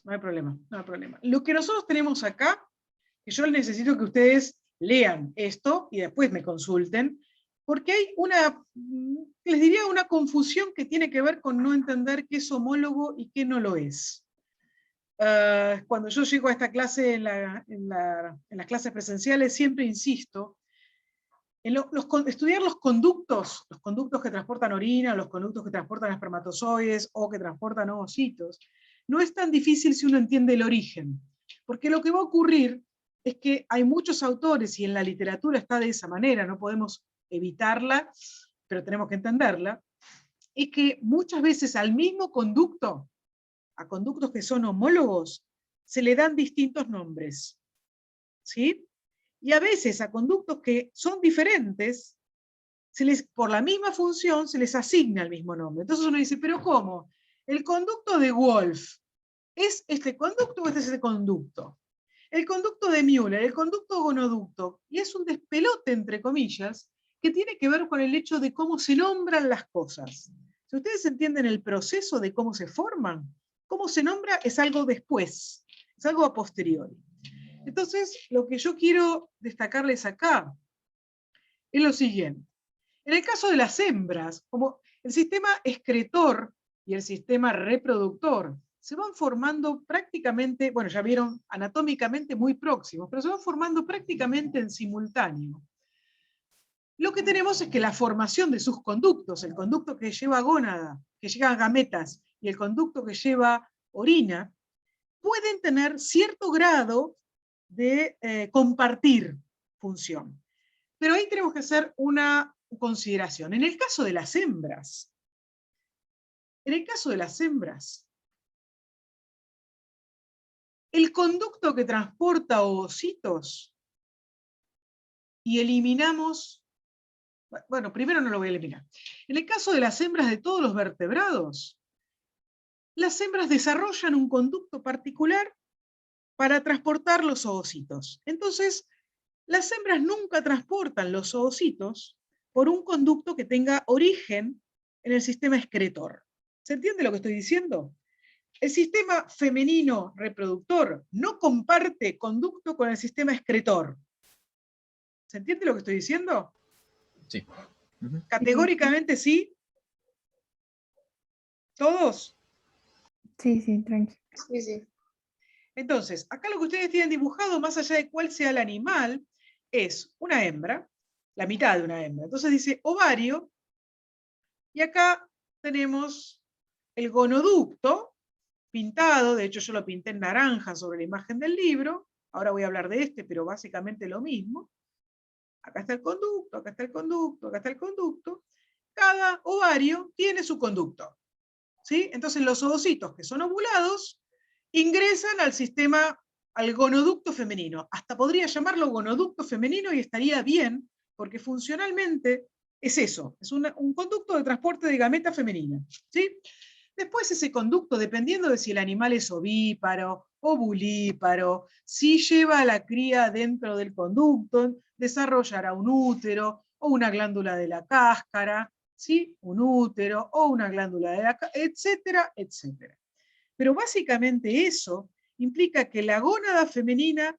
No hay problema, no hay problema. Lo que nosotros tenemos acá, que yo necesito que ustedes lean esto y después me consulten, porque hay una, les diría, una confusión que tiene que ver con no entender qué es homólogo y qué no lo es. Cuando yo llego a esta clase, en las clases presenciales, siempre insisto en estudiar los conductos que transportan orina, los conductos que transportan espermatozoides o que transportan ovocitos. No es tan difícil si uno entiende el origen, porque lo que va a ocurrir es que hay muchos autores, y en la literatura está de esa manera, no podemos evitarla, pero tenemos que entenderla, es que muchas veces al mismo conducto, a conductos que son homólogos, se le dan distintos nombres. ¿Sí? Y a veces a conductos que son diferentes, por la misma función se les asigna el mismo nombre. Entonces uno dice, ¿pero cómo? El conducto de Wolf, ¿es este conducto o este es este conducto? El conducto de Müller, el conducto gonoducto, y es un despelote, entre comillas, que tiene que ver con el hecho de cómo se nombran las cosas. Si ustedes entienden el proceso de cómo se forman, cómo se nombra es algo después, es algo a posteriori. Entonces, lo que yo quiero destacarles acá es lo siguiente. En el caso de las hembras, como el sistema excretor y el sistema reproductor se van formando prácticamente, bueno, ya vieron, anatómicamente muy próximos, pero se van formando prácticamente en simultáneo. Lo que tenemos es que la formación de sus conductos, el conducto que lleva gónada, que lleva gametas, y el conducto que lleva orina, pueden tener cierto grado de compartir función. Pero ahí tenemos que hacer una consideración. En el caso de las hembras, el conducto que transporta ovocitos, y eliminamos, bueno, primero no lo voy a eliminar. En el caso de las hembras de todos los vertebrados, las hembras desarrollan un conducto particular para transportar los ovocitos. Entonces, las hembras nunca transportan los ovocitos por un conducto que tenga origen en el sistema excretor. ¿Se entiende lo que estoy diciendo? El sistema femenino reproductor no comparte conducto con el sistema excretor. ¿Se entiende lo que estoy diciendo? Sí. Categóricamente sí. ¿Todos? Sí, sí, tranqui. Sí, sí. Entonces, acá lo que ustedes tienen dibujado, más allá de cuál sea el animal, es una hembra, la mitad de una hembra. Entonces dice ovario, y acá tenemos el gonoducto, pintado, de hecho yo lo pinté en naranja sobre la imagen del libro, ahora voy a hablar de este, pero básicamente lo mismo. Acá está el conducto, acá está el conducto, acá está el conducto. Cada ovario tiene su conducto. ¿Sí? Entonces los ovocitos que son ovulados ingresan al sistema, al gonoducto femenino. Hasta podría llamarlo gonoducto femenino y estaría bien, porque funcionalmente es eso, es un conducto de transporte de gameta femenina. ¿Sí? Después ese conducto, dependiendo de si el animal es ovíparo, ovulíparo, si lleva a la cría dentro del conducto, desarrollará un útero o una glándula de la cáscara, ¿sí? Un útero o una glándula de la cáscara, etcétera, etcétera. Pero básicamente eso implica que la gónada femenina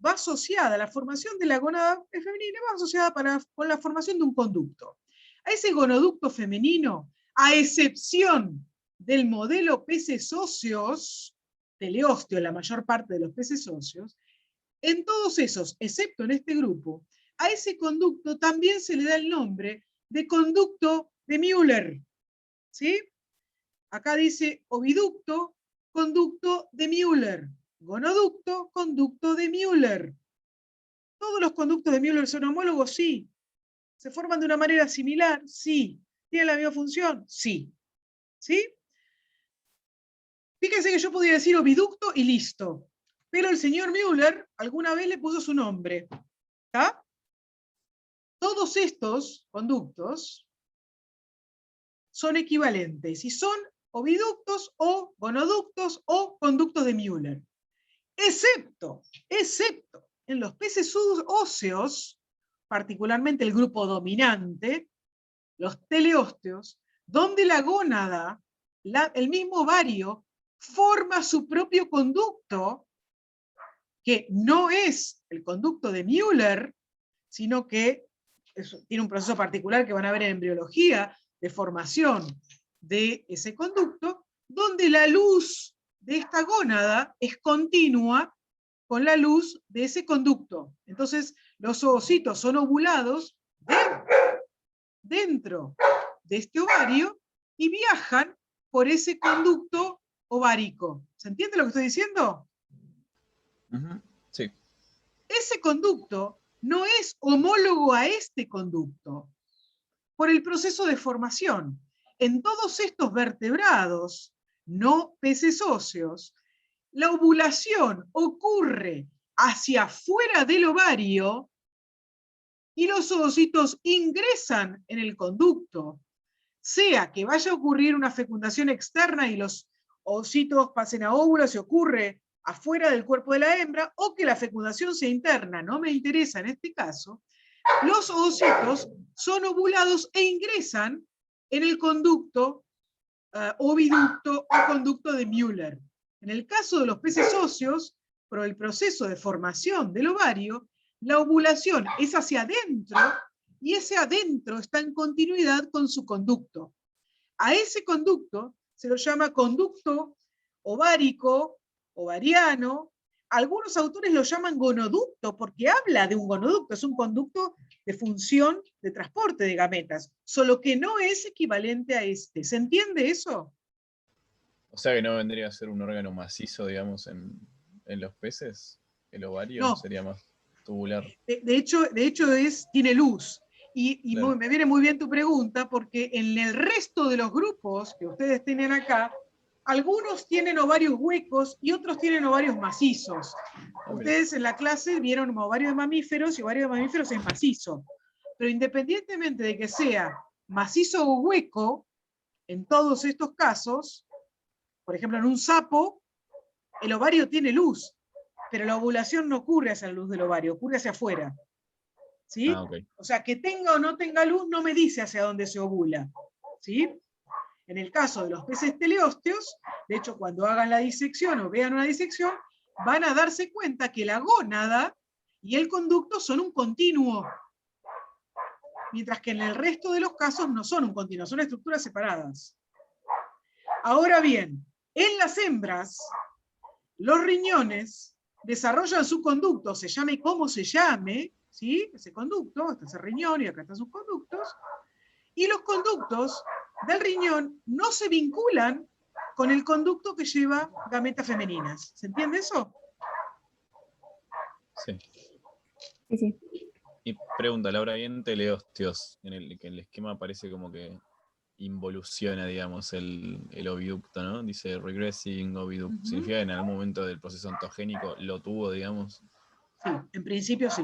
va asociada, la formación de la gónada femenina va asociada con la formación de un conducto. A ese gonoducto femenino, a excepción del modelo peces óseos, teleósteo, la mayor parte de los peces óseos, en todos esos, excepto en este grupo, a ese conducto también se le da el nombre de conducto de Müller. ¿Sí? Acá dice oviducto, conducto de Müller. Gonoducto, conducto de Müller. ¿Todos los conductos de Müller son homólogos? Sí. ¿Se forman de una manera similar? Sí. ¿Tienen la misma función? Sí. ¿Sí? Fíjense que yo podría decir oviducto y listo. Pero el señor Müller alguna vez le puso su nombre. ¿Está? Todos estos conductos son equivalentes y son oviductos o gonoductos o conductos de Müller. excepto en los peces óseos, particularmente el grupo dominante, los teleósteos, donde la gónada, el mismo ovario, forma su propio conducto, que no es el conducto de Müller, sino que tiene un proceso particular que van a ver en embriología, de formación de ese conducto, donde la luz de esta gónada es continua con la luz de ese conducto. Entonces, los ovocitos son ovulados dentro de este ovario y viajan por ese conducto ovárico. ¿Se entiende lo que estoy diciendo? Sí. Ese conducto no es homólogo a este conducto por el proceso de formación. En todos estos vertebrados, no peces óseos, la ovulación ocurre hacia afuera del ovario y los ovocitos ingresan en el conducto, sea que vaya a ocurrir una fecundación externa y los ovocitos pasen a óvulos y ocurre afuera del cuerpo de la hembra, o que la fecundación sea interna, no me interesa en este caso, los ovocitos son ovulados e ingresan en el conducto, oviducto o conducto de Müller. En el caso de los peces óseos, por el proceso de formación del ovario, la ovulación es hacia adentro y ese adentro está en continuidad con su conducto. A ese conducto se lo llama conducto ovárico, ovariano. Algunos autores lo llaman gonoducto porque habla de un gonoducto, es un conducto de función de transporte de gametas, solo que no es equivalente a este. ¿Se entiende eso? O sea que no vendría a ser un órgano macizo, digamos, en los peces. El ovario no. Sería más tubular. De hecho tiene luz. Y Claro. me viene muy bien tu pregunta, porque en el resto de los grupos que ustedes tienen acá, algunos tienen ovarios huecos y otros tienen ovarios macizos. Ustedes en la clase vieron ovario de mamíferos y ovario de mamíferos es macizo. Pero independientemente de que sea macizo o hueco, en todos estos casos, por ejemplo en un sapo, el ovario tiene luz, pero la ovulación no ocurre hacia la luz del ovario, ocurre hacia afuera. ¿Sí? Okay. O sea, que tenga o no tenga luz no me dice hacia dónde se ovula. ¿Sí? En el caso de los peces teleósteos, de hecho, cuando hagan la disección o vean una disección, van a darse cuenta que la gónada y el conducto son un continuo, mientras que en el resto de los casos no son un continuo, son estructuras separadas. Ahora bien, en las hembras, los riñones desarrollan su conducto, se llame como se llame, ¿sí? Ese conducto, este es el riñón y acá están sus conductos, y los conductos del riñón no se vinculan con el conducto que lleva gametas femeninas. ¿Se entiende eso? Sí. Sí, sí. Y pregunta, Laura, bien teleósteos, en el que el esquema parece como que involuciona, digamos, el oviducto, ¿no? Dice regressing oviduct. ¿Significa que en algún momento del proceso ontogénico lo tuvo, digamos? Sí, en principio sí.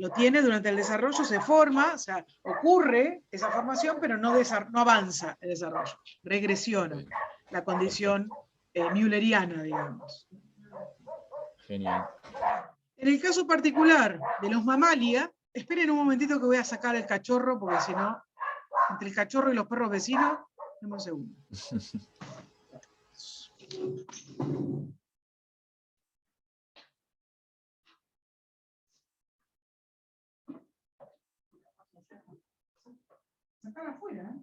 Lo tiene durante el desarrollo, se forma, o sea, ocurre esa formación, pero no avanza el desarrollo, regresiona Okay. la condición mülleriana, digamos. Genial. En el caso particular de los mamalia, esperen un momentito que voy a sacar el cachorro, porque si no, entre el cachorro y los perros vecinos, dame un segundo. Sacar afuera,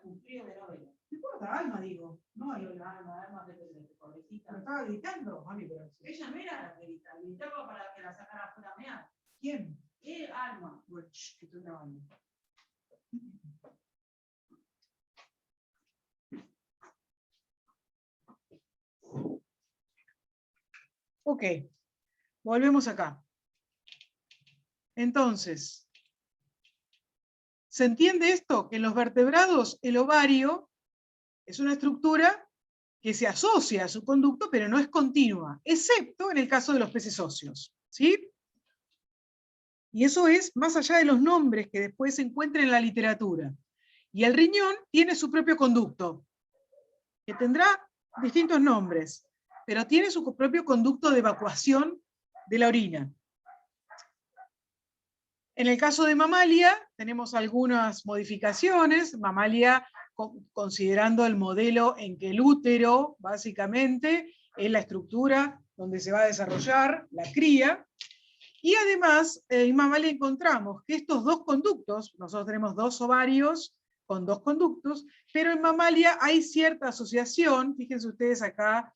un frío de novela. No importa, Alma, digo. No, yo la Alma de pobrecita. ¿Me estaba gritando? Mami, pero ella no era la grita, gritaba para que la sacara afuera a mear. ¿Quién? Alma. Bueno, que estoy grabando. Ok, volvemos acá. Entonces, ¿se entiende esto? Que en los vertebrados el ovario es una estructura que se asocia a su conducto, pero no es continua, excepto en el caso de los peces óseos. ¿Sí? Y eso es más allá de los nombres que después se encuentran en la literatura. Y el riñón tiene su propio conducto, que tendrá distintos nombres, pero tiene su propio conducto de evacuación de la orina. En el caso de mamalia, tenemos algunas modificaciones. Mamalia, considerando el modelo en que el útero, básicamente, es la estructura donde se va a desarrollar la cría. Y además, en mamalia encontramos que estos dos conductos, nosotros tenemos dos ovarios con dos conductos, pero en mamalia hay cierta asociación. Fíjense ustedes acá,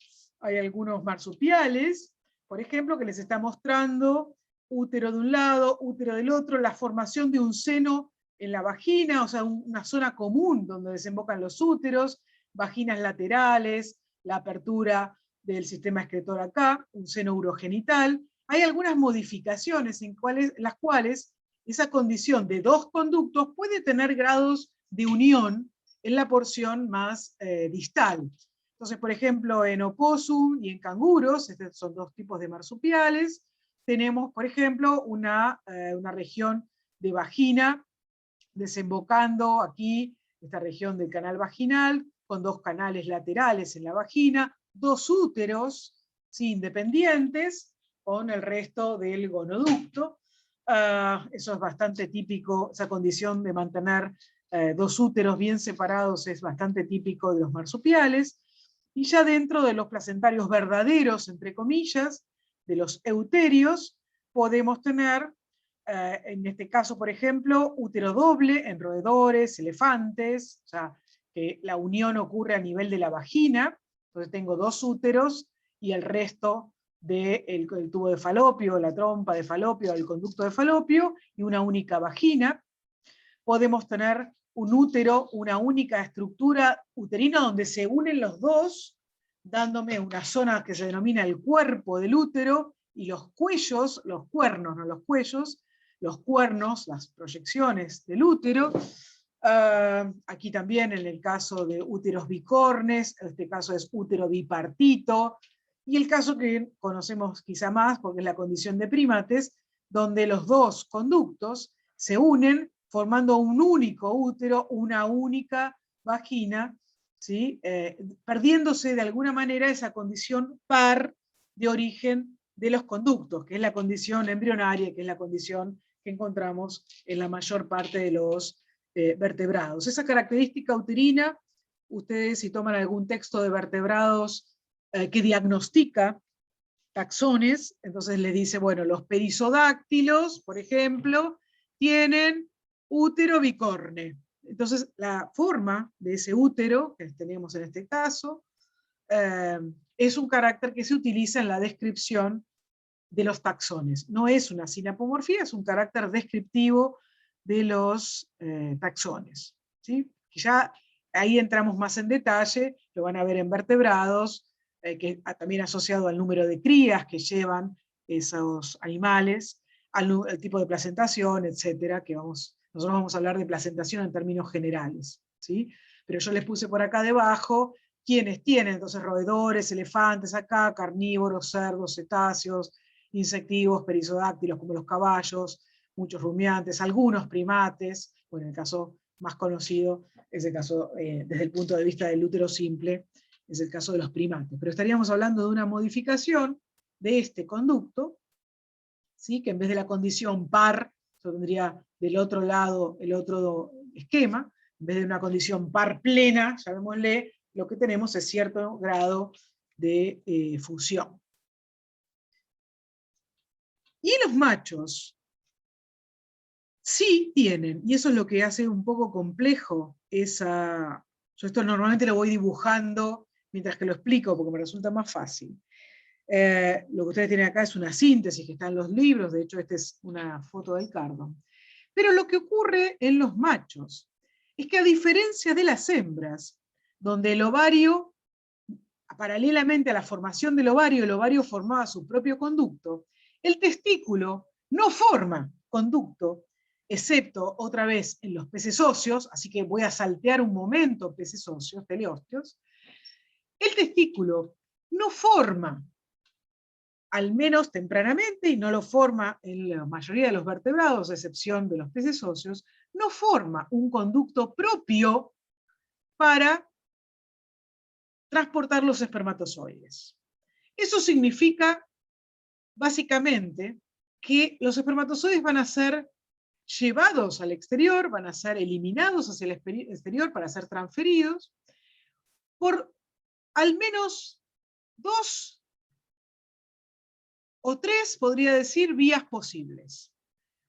hay algunos marsupiales, por ejemplo, que les está mostrando útero de un lado, útero del otro, la formación de un seno en la vagina, o sea, una zona común donde desembocan los úteros, vaginas laterales, la apertura del sistema excretor acá, un seno urogenital. Hay algunas modificaciones en las cuales esa condición de dos conductos puede tener grados de unión en la porción más distal. Entonces, por ejemplo, en oposum y en canguros, estos son dos tipos de marsupiales, tenemos, por ejemplo, una región de vagina desembocando aquí, esta región del canal vaginal, con dos canales laterales en la vagina, dos úteros, ¿sí?, independientes, con el resto del gonoducto. Eso es bastante típico, esa condición de mantener dos úteros bien separados es bastante típico de los marsupiales. Y ya dentro de los placentarios verdaderos, entre comillas, de los euterios, podemos tener, en este caso, por ejemplo, útero doble en roedores, elefantes, o sea, que la unión ocurre a nivel de la vagina, entonces tengo dos úteros y el resto del tubo de falopio, la trompa de falopio, el conducto de falopio, y una única vagina. Podemos tener un útero, una única estructura uterina donde se unen los dos, dándome una zona que se denomina el cuerpo del útero, y los cuellos, los cuernos, no los cuellos, los cuernos, las proyecciones del útero. Aquí también en el caso de úteros bicornes, este caso es útero bipartito, y el caso que conocemos quizá más, porque es la condición de primates, donde los dos conductos se unen formando un único útero, una única vagina, ¿sí? Perdiéndose de alguna manera esa condición par de origen de los conductos, que es la condición embrionaria, que es la condición que encontramos en la mayor parte de los vertebrados. Esa característica uterina, ustedes si toman algún texto de vertebrados que diagnostica taxones, entonces le dice, bueno, los perisodáctilos, por ejemplo, tienen útero bicorne. Entonces, la forma de ese útero, que tenemos en este caso, es un carácter que se utiliza en la descripción de los taxones. No es una sinapomorfía, es un carácter descriptivo de los taxones, ¿sí? Ya ahí entramos más en detalle, lo van a ver en vertebrados, que también asociado al número de crías que llevan esos animales, al tipo de placentación, etcétera, que nosotros vamos a hablar de placentación en términos generales, ¿sí? Pero yo les puse por acá debajo quienes tienen, entonces, roedores, elefantes acá, carnívoros, cerdos, cetáceos, insectivos, perisodáctilos como los caballos, muchos rumiantes, algunos primates, bueno, el caso más conocido es el caso, desde el punto de vista del útero simple, es el caso de los primates. Pero estaríamos hablando de una modificación de este conducto, ¿sí? Que en vez de la condición par, yo tendría del otro lado el otro esquema, en vez de una condición par plena, llamémosle, lo que tenemos es cierto grado de fusión. Y los machos sí tienen, y eso es lo que hace un poco complejo esa... Yo esto normalmente lo voy dibujando mientras que lo explico, porque me resulta más fácil. Lo que ustedes tienen acá es una síntesis que está en los libros, de hecho esta es una foto del cardo. Pero lo que ocurre en los machos es que a diferencia de las hembras, donde el ovario, paralelamente a la formación del ovario, el ovario formaba su propio conducto, el testículo no forma conducto, excepto otra vez en los peces óseos, así que voy a saltear un momento peces óseos, teleosteos. El testículo no forma, al menos tempranamente, y no lo forma en la mayoría de los vertebrados, a excepción de los peces óseos, no forma un conducto propio para transportar los espermatozoides. Eso significa, básicamente, que los espermatozoides van a ser llevados al exterior, van a ser eliminados hacia el exterior para ser transferidos por al menos 2 o 3, podría decir, vías posibles.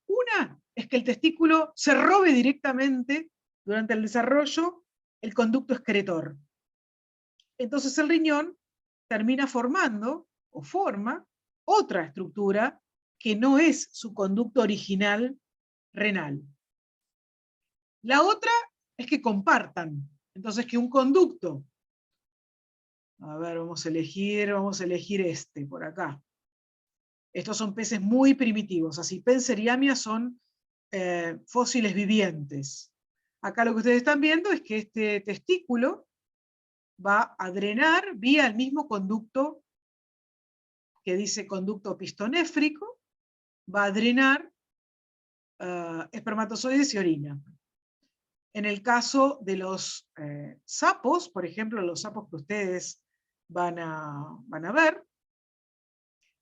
Una es que el testículo se robe directamente durante el desarrollo el conducto excretor. Entonces el riñón termina formando o forma otra estructura que no es su conducto original renal. La otra es que compartan. Entonces que un conducto, a ver, vamos a elegir este por acá. Estos son peces muy primitivos, así Penseriamia son fósiles vivientes. Acá lo que ustedes están viendo es que este testículo va a drenar vía el mismo conducto que dice conducto pistonéfrico, va a drenar espermatozoides y orina. En el caso de los sapos, por ejemplo, los sapos que ustedes van a ver,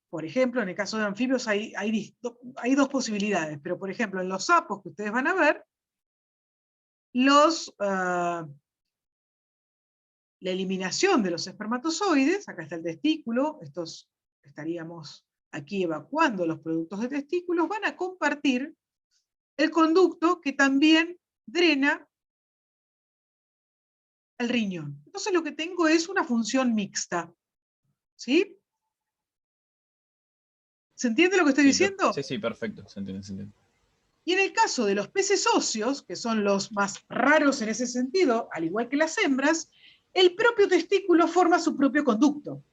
por ejemplo, en el caso de anfibios hay 2 posibilidades, pero por ejemplo, en los sapos que ustedes van a ver, la eliminación de los espermatozoides, acá está el testículo, estos estaríamos aquí evacuando los productos de testículos, van a compartir el conducto que también drena el riñón. Entonces lo que tengo es una función mixta. ¿Sí? ¿Se entiende lo que estoy diciendo? Sí, perfecto, se entiende. Y en el caso de los peces óseos, que son los más raros en ese sentido, al igual que las hembras, el propio testículo forma su propio conducto.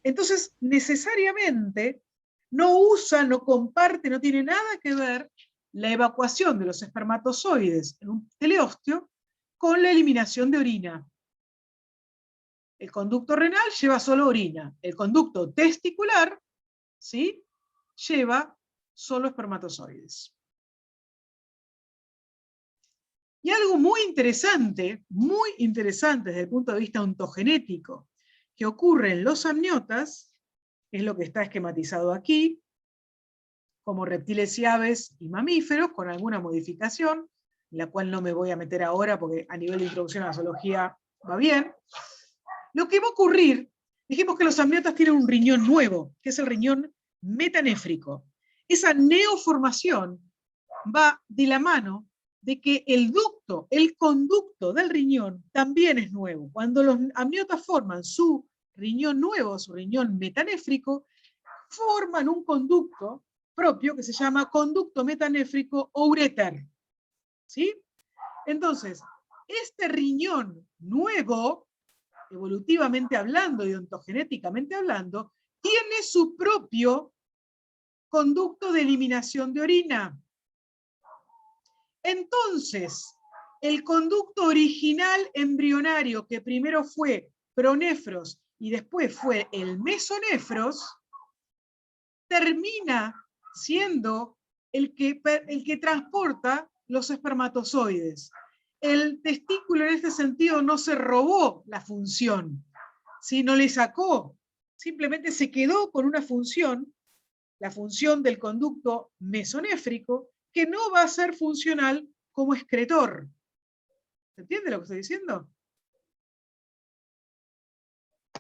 Entonces, necesariamente, no usa, no comparte, no tiene nada que ver la evacuación de los espermatozoides en un teleósteo con la eliminación de orina. El conducto renal lleva solo orina. El conducto testicular, ¿sí?, lleva solo espermatozoides. Y algo muy interesante desde el punto de vista ontogenético, que ocurre en los amniotas, es lo que está esquematizado aquí, como reptiles y aves y mamíferos, con alguna modificación, la cual no me voy a meter ahora porque a nivel de introducción a la zoología va bien. Lo que va a ocurrir, dijimos que los amniotas tienen un riñón nuevo, que es el riñón metanéfrico. Esa neoformación va de la mano de que el conducto del riñón también es nuevo. Cuando los amniotas forman su riñón nuevo, su riñón metanéfrico, forman un conducto propio que se llama conducto metanéfrico o uréter. ¿Sí? Entonces, este riñón nuevo, evolutivamente hablando y ontogenéticamente hablando, tiene su propio conducto de eliminación de orina. Entonces, el conducto original embrionario, que primero fue pronefros y después fue el mesonefros, termina siendo el que transporta los espermatozoides. El testículo en este sentido no se robó la función, ¿sí? No le sacó, simplemente se quedó con una función, la función del conducto mesonéfrico, que no va a ser funcional como excretor. ¿Se entiende lo que estoy diciendo?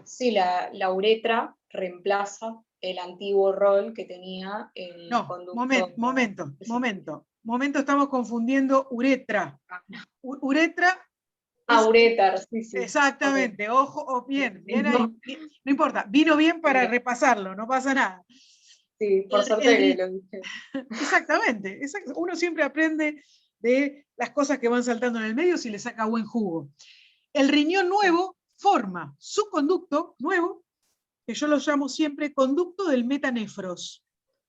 Sí, la uretra reemplaza el antiguo rol que tenía el conducto. Momento, estamos confundiendo uretra. Uretra. Ureter, sí. Exactamente, okay. Ojo, bien ahí. No importa, vino bien para repasarlo, no pasa nada. Sí, por suerte que lo dije. Exactamente, uno siempre aprende de las cosas que van saltando en el medio si le saca buen jugo. El riñón nuevo forma su conducto nuevo, que yo lo llamo siempre conducto del metanefros.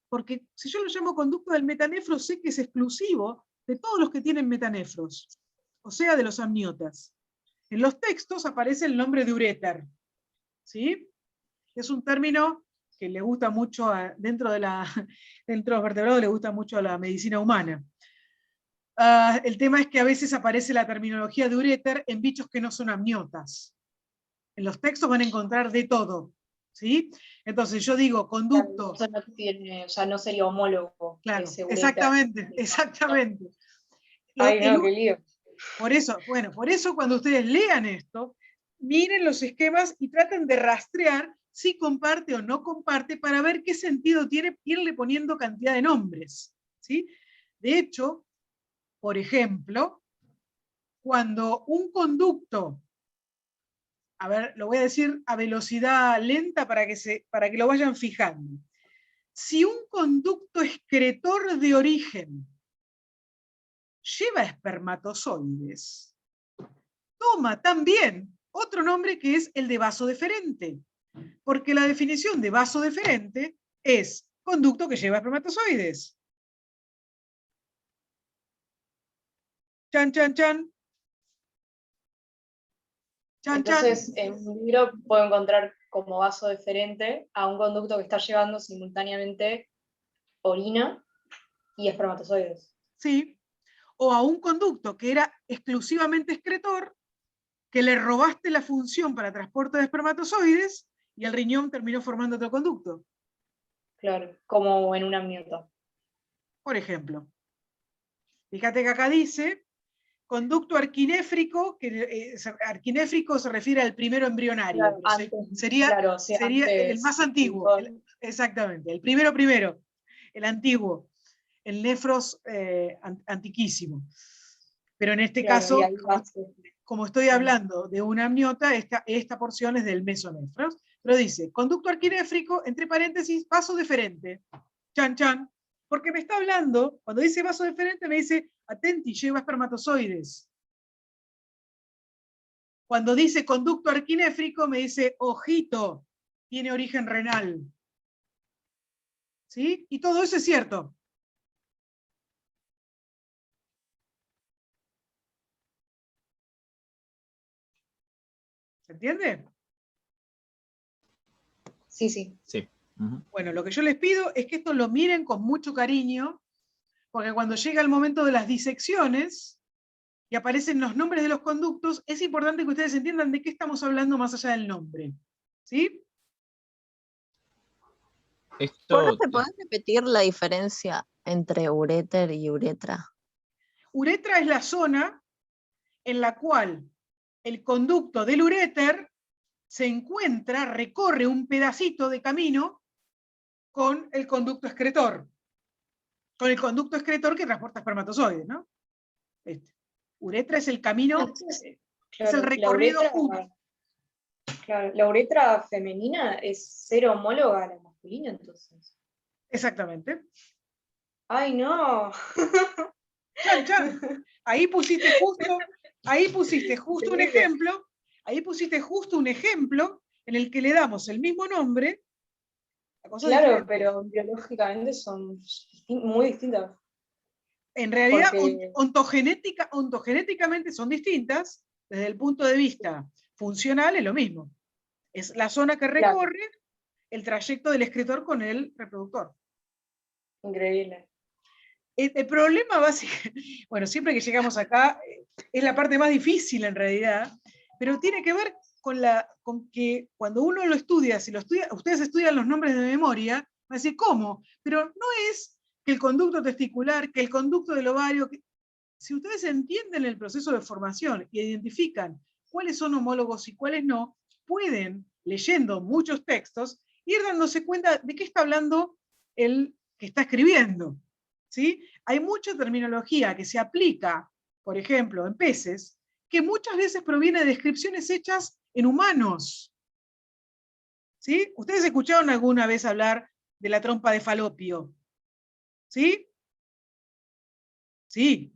Porque si yo lo llamo conducto del metanefros, sé que es exclusivo de todos los que tienen metanefros, o sea, de los amniotas. En los textos aparece el nombre de uréter, ¿sí? Es un término que le gusta mucho, dentro de los vertebrados le gusta mucho a la medicina humana. El tema es que a veces aparece la terminología de uréter en bichos que no son amniotas. En los textos van a encontrar de todo, ¿sí? Entonces yo digo conducto. Eso no tiene, o sea, no sería homólogo. Claro, ese uretra. exactamente, exactamente. Ay, no, qué lío. Por eso, bueno, por eso cuando ustedes lean esto, miren los esquemas y traten de rastrear si comparte o no comparte para ver qué sentido tiene irle poniendo cantidad de nombres, ¿sí? De hecho, por ejemplo, cuando un conducto, a ver, lo voy a decir a velocidad lenta para que lo vayan fijando. Si un conducto excretor de origen lleva espermatozoides, toma también otro nombre que es el de vaso deferente, porque la definición de vaso deferente es conducto que lleva espermatozoides. Chan, chan, chan. Chan, Entonces, chan. en un libro puedo encontrar como vaso deferente a un conducto que está llevando simultáneamente orina y espermatozoides. Sí. O a un conducto que era exclusivamente excretor, que le robaste la función para transporte de espermatozoides y el riñón terminó formando otro conducto. Claro, como en una amniota. Por ejemplo. Fíjate que acá dice conducto arquinéfrico, que arquinéfrico se refiere al primero embrionario. Claro, antes, sería claro, sí, sería antes, el más antiguo. Exactamente, el primero, el antiguo, el nefros antiquísimo. Pero en este claro, y caso, ahí va a ser. como estoy hablando de una amniota, esta porción es del mesonefros, pero dice, conducto arquinéfrico, entre paréntesis, vaso deferente. Chan, chan. Porque me está hablando, cuando dice vaso deferente, me dice, atenti, lleva espermatozoides. Cuando dice conducto arquinéfrico, me dice, ojito, tiene origen renal. ¿Sí? Y todo eso es cierto. ¿Se entiende? Sí, sí. Sí. Bueno, lo que yo les pido es que esto lo miren con mucho cariño, porque cuando llega el momento de las disecciones y aparecen los nombres de los conductos, es importante que ustedes entiendan de qué estamos hablando más allá del nombre. ¿Sí? ¿Te podés repetir la diferencia entre uréter y uretra? Uretra es la zona en la cual el conducto del uréter se encuentra, recorre un pedacito de camino con el conducto excretor. Con el conducto excretor que transporta espermatozoides, ¿no? Uretra es el camino, Entonces, es el recorrido justo. Claro, la uretra femenina es cero homóloga a la masculina, entonces. Exactamente. ¡Ay, no! Chan, chan. Ahí pusiste justo un ejemplo, en el que le damos el mismo nombre. Claro, pero biológicamente son muy distintas. En realidad, Porque... ontogenéticamente son distintas, desde el punto de vista funcional es lo mismo. Es la zona que recorre el trayecto del excretor con el reproductor. Increíble. El problema básico, bueno, siempre que llegamos acá, es la parte más difícil en realidad, pero tiene que ver con que cuando uno lo estudia, ustedes estudian los nombres de memoria, van a decir, ¿cómo? Pero no es que el conducto testicular, que el conducto del ovario, si ustedes entienden el proceso de formación y identifican cuáles son homólogos y cuáles no, pueden, leyendo muchos textos, ir dándose cuenta de qué está hablando el que está escribiendo. ¿Sí? Hay mucha terminología que se aplica, por ejemplo, en peces, que muchas veces proviene de descripciones hechas en humanos. ¿Sí? ¿Ustedes escucharon alguna vez hablar de la trompa de Falopio? ¿Sí? Sí.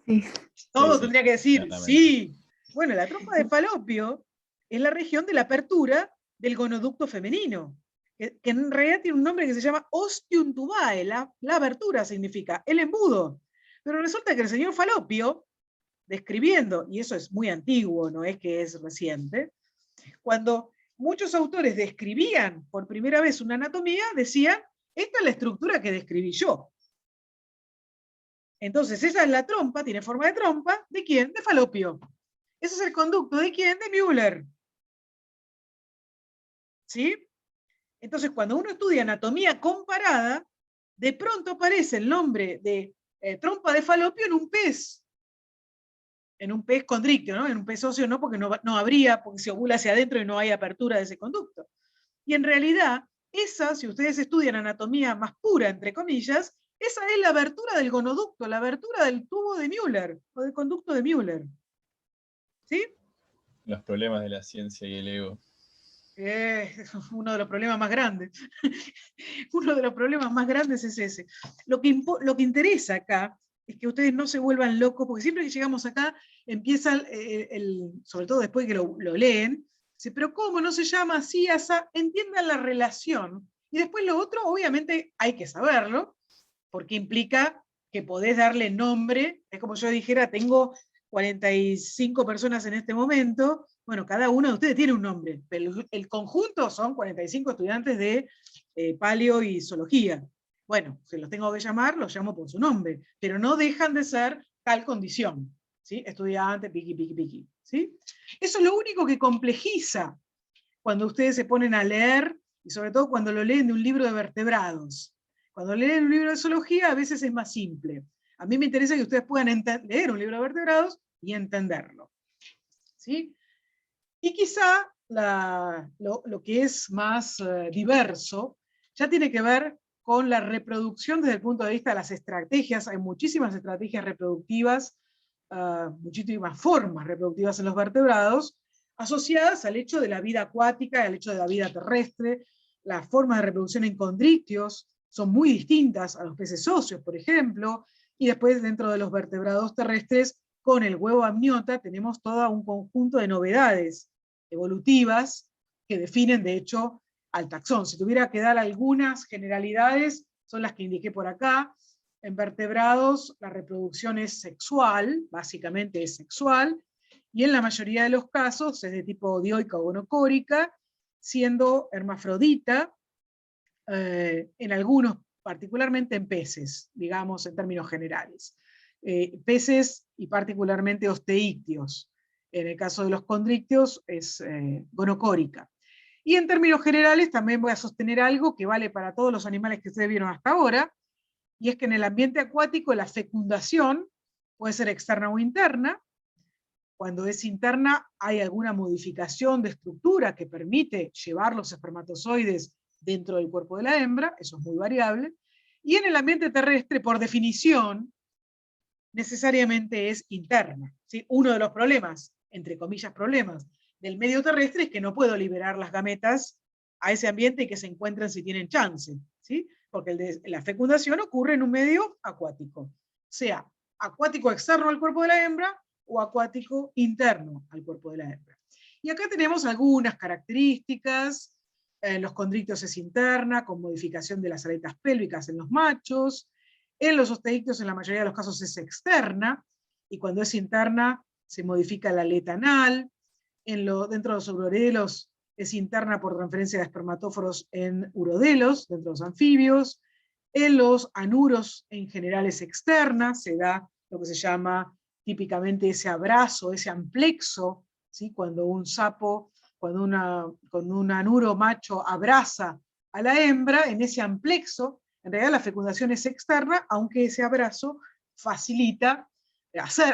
Sí. Todo Sí, tendría que decir, claramente. sí. Bueno, la trompa de Falopio es la región de la apertura del gonoducto femenino, que en realidad tiene un nombre que se llama ostium tubae, la abertura significa el embudo. Pero resulta que el señor Falopio, describiendo, y eso es muy antiguo, no es que es reciente, cuando muchos autores describían por primera vez una anatomía, decían, esta es la estructura que describí yo. Entonces, esa es la trompa, tiene forma de trompa, ¿de quién? De Falopio. Ese es el conducto, ¿de quién? De Müller. ¿sí? Entonces, cuando uno estudia anatomía comparada, de pronto aparece el nombre de trompa de falopio en un pez condrícteo, ¿no? En un pez óseo no, porque no habría, porque se ovula hacia adentro y no hay apertura de ese conducto. Y en realidad, esa, si ustedes estudian anatomía más pura, entre comillas, esa es la abertura del gonoducto, la abertura del tubo de Müller, o del conducto de Müller. ¿Sí? Los problemas de la ciencia y el ego. Uno de los problemas más grandes. Uno de los problemas más grandes es ese. Lo que interesa acá es que ustedes no se vuelvan locos, porque siempre que llegamos acá, empieza, sobre todo después que lo leen, dice, pero ¿cómo no se llama así, asá? Entiendan la relación. Y después lo otro, obviamente, hay que saberlo, porque implica que podés darle nombre. Es como yo dijera, tengo 45 personas en este momento, bueno, cada uno de ustedes tiene un nombre, pero el conjunto son 45 estudiantes de paleo y zoología. Bueno, si los tengo que llamar, los llamo por su nombre, pero no dejan de ser tal condición, ¿sí? Estudiante, piqui, piqui, piqui, ¿sí? Eso es lo único que complejiza cuando ustedes se ponen a leer, y sobre todo cuando lo leen de un libro de vertebrados. Cuando leen un libro de zoología, a veces es más simple. A mí me interesa que ustedes puedan leer un libro de vertebrados y entenderlo, ¿sí? Y quizá lo que es más diverso ya tiene que ver con la reproducción desde el punto de vista de las estrategias. Hay muchísimas estrategias reproductivas, muchísimas formas reproductivas en los vertebrados, asociadas al hecho de la vida acuática, al hecho de la vida terrestre. Las formas de reproducción en condrictios son muy distintas a los peces óseos, por ejemplo, y después dentro de los vertebrados terrestres, con el huevo amniota, tenemos todo un conjunto de novedades evolutivas que definen, de hecho, al taxón. Si tuviera que dar algunas generalidades, son las que indiqué por acá. En vertebrados, la reproducción es sexual, básicamente es sexual, y en la mayoría de los casos es de tipo dioica o gonocórica, siendo hermafrodita, en algunos, particularmente en peces, digamos en términos generales. Peces y particularmente osteícteos. En el caso de los condrictios es gonocórica. Y en términos generales también voy a sostener algo que vale para todos los animales que ustedes vieron hasta ahora, y es que en el ambiente acuático la fecundación puede ser externa o interna. Cuando es interna hay alguna modificación de estructura que permite llevar los espermatozoides dentro del cuerpo de la hembra, eso es muy variable. Y en el ambiente terrestre, por definición, necesariamente es interna, ¿sí? Uno de los problemas, entre comillas problemas, del medio terrestre es que no puedo liberar las gametas a ese ambiente y que se encuentren si tienen chance, ¿sí? Porque la fecundación ocurre en un medio acuático, sea acuático externo al cuerpo de la hembra o acuático interno al cuerpo de la hembra. Y acá tenemos algunas características. Los condrictios es interna, con modificación de las aletas pélvicas en los machos. En los osteícteos, en la mayoría de los casos, es externa, y cuando es interna, se modifica la aleta anal. Dentro de los urodelos, es interna por transferencia de espermatóforos en urodelos, dentro de los anfibios. En los anuros, en general, es externa, se da lo que se llama típicamente ese abrazo, ese amplexo, ¿sí? Cuando un sapo, cuando un anuro macho abraza a la hembra, en ese amplexo, en realidad la fecundación es externa, aunque ese abrazo facilita,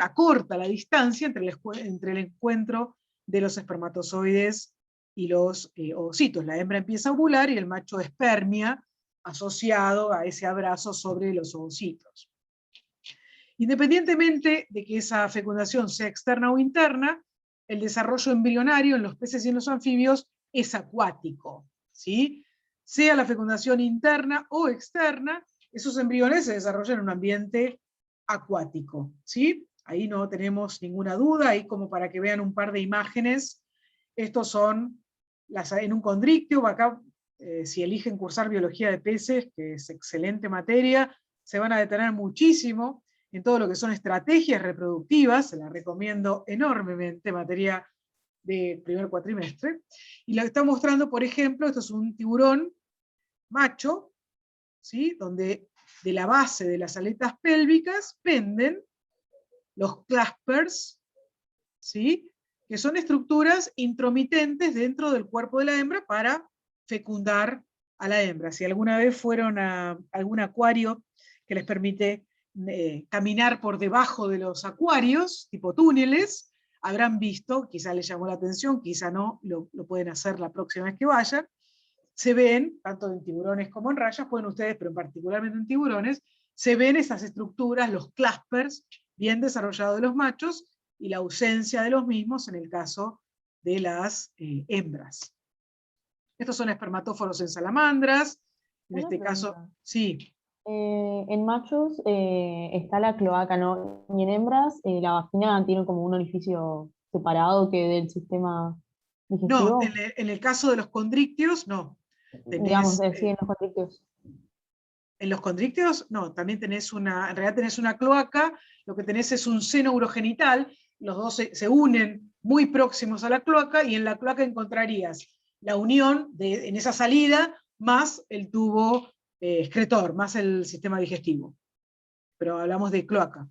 acorta la distancia entre el encuentro de los espermatozoides y los ovocitos. La hembra empieza a ovular y el macho espermia asociado a ese abrazo sobre los ovocitos. Independientemente de que esa fecundación sea externa o interna, el desarrollo embrionario en los peces y en los anfibios es acuático, ¿sí? Sea la fecundación interna o externa, esos embriones se desarrollan en un ambiente acuático, ¿sí? Ahí no tenemos ninguna duda, ahí como para que vean un par de imágenes. Estos son en un condrictio, acá si eligen cursar biología de peces, que es excelente materia, se van a detener muchísimo en todo lo que son estrategias reproductivas, se las recomiendo enormemente, materia de primer cuatrimestre. Y lo que está mostrando, por ejemplo, esto es un tiburón macho, ¿sí? Donde de la base de las aletas pélvicas penden los claspers, ¿sí? Que son estructuras intromitentes dentro del cuerpo de la hembra para fecundar a la hembra. Si alguna vez fueron a algún acuario que les permite caminar por debajo de los acuarios, tipo túneles, habrán visto, quizá les llamó la atención, quizá no, lo pueden hacer la próxima vez que vayan, se ven, tanto en tiburones como en rayas, pueden ustedes, pero particularmente en tiburones, se ven esas estructuras, los claspers, bien desarrollados de los machos, y la ausencia de los mismos en el caso de las hembras. Estos son espermatóforos en salamandras, en Una este caso, pregunta. sí. En machos está la cloaca, ¿no? Y en hembras la vagina tiene como un orificio separado que del sistema No, digestivo. en el caso de los condrictios, no. Digamos, Tenés, sí, en los condrictios. en los condrictios, no, también tenés en realidad tenés una cloaca, lo que tenés es un seno urogenital, los dos se unen muy próximos a la cloaca, y en la cloaca encontrarías la unión en esa salida, más el tubo excretor, más el sistema digestivo. Pero hablamos de cloaca.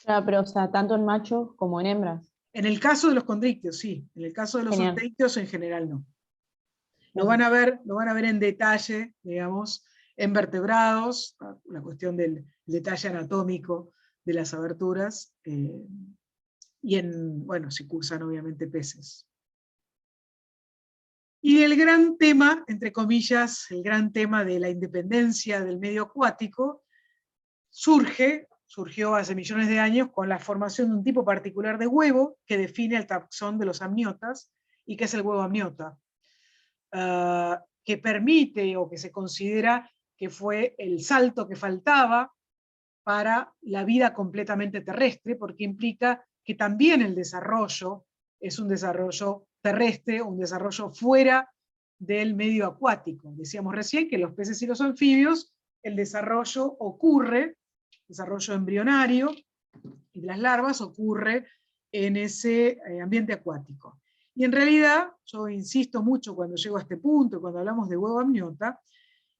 Claro, pero o sea, tanto en machos como en hembras. En el caso de los condrictios, sí. En el caso de los Genial. osteichthyos, en general, no. Lo Gracias. van a ver en detalle, digamos, en vertebrados, la cuestión del detalle anatómico de las aberturas, y en, bueno, si cursan obviamente peces. Y el gran tema, entre comillas, el gran tema de la independencia del medio acuático, surgió hace millones de años con la formación de un tipo particular de huevo que define el taxón de los amniotas, y que es el huevo amniota, que permite o que se considera que fue el salto que faltaba para la vida completamente terrestre, porque implica que también el desarrollo es un desarrollo terrestre, un desarrollo fuera del medio acuático. Decíamos recién que los peces y los anfibios, el desarrollo ocurre, desarrollo embrionario y de las larvas ocurre en ese ambiente acuático. Y en realidad, yo insisto mucho cuando llego a este punto, cuando hablamos de huevo amniota,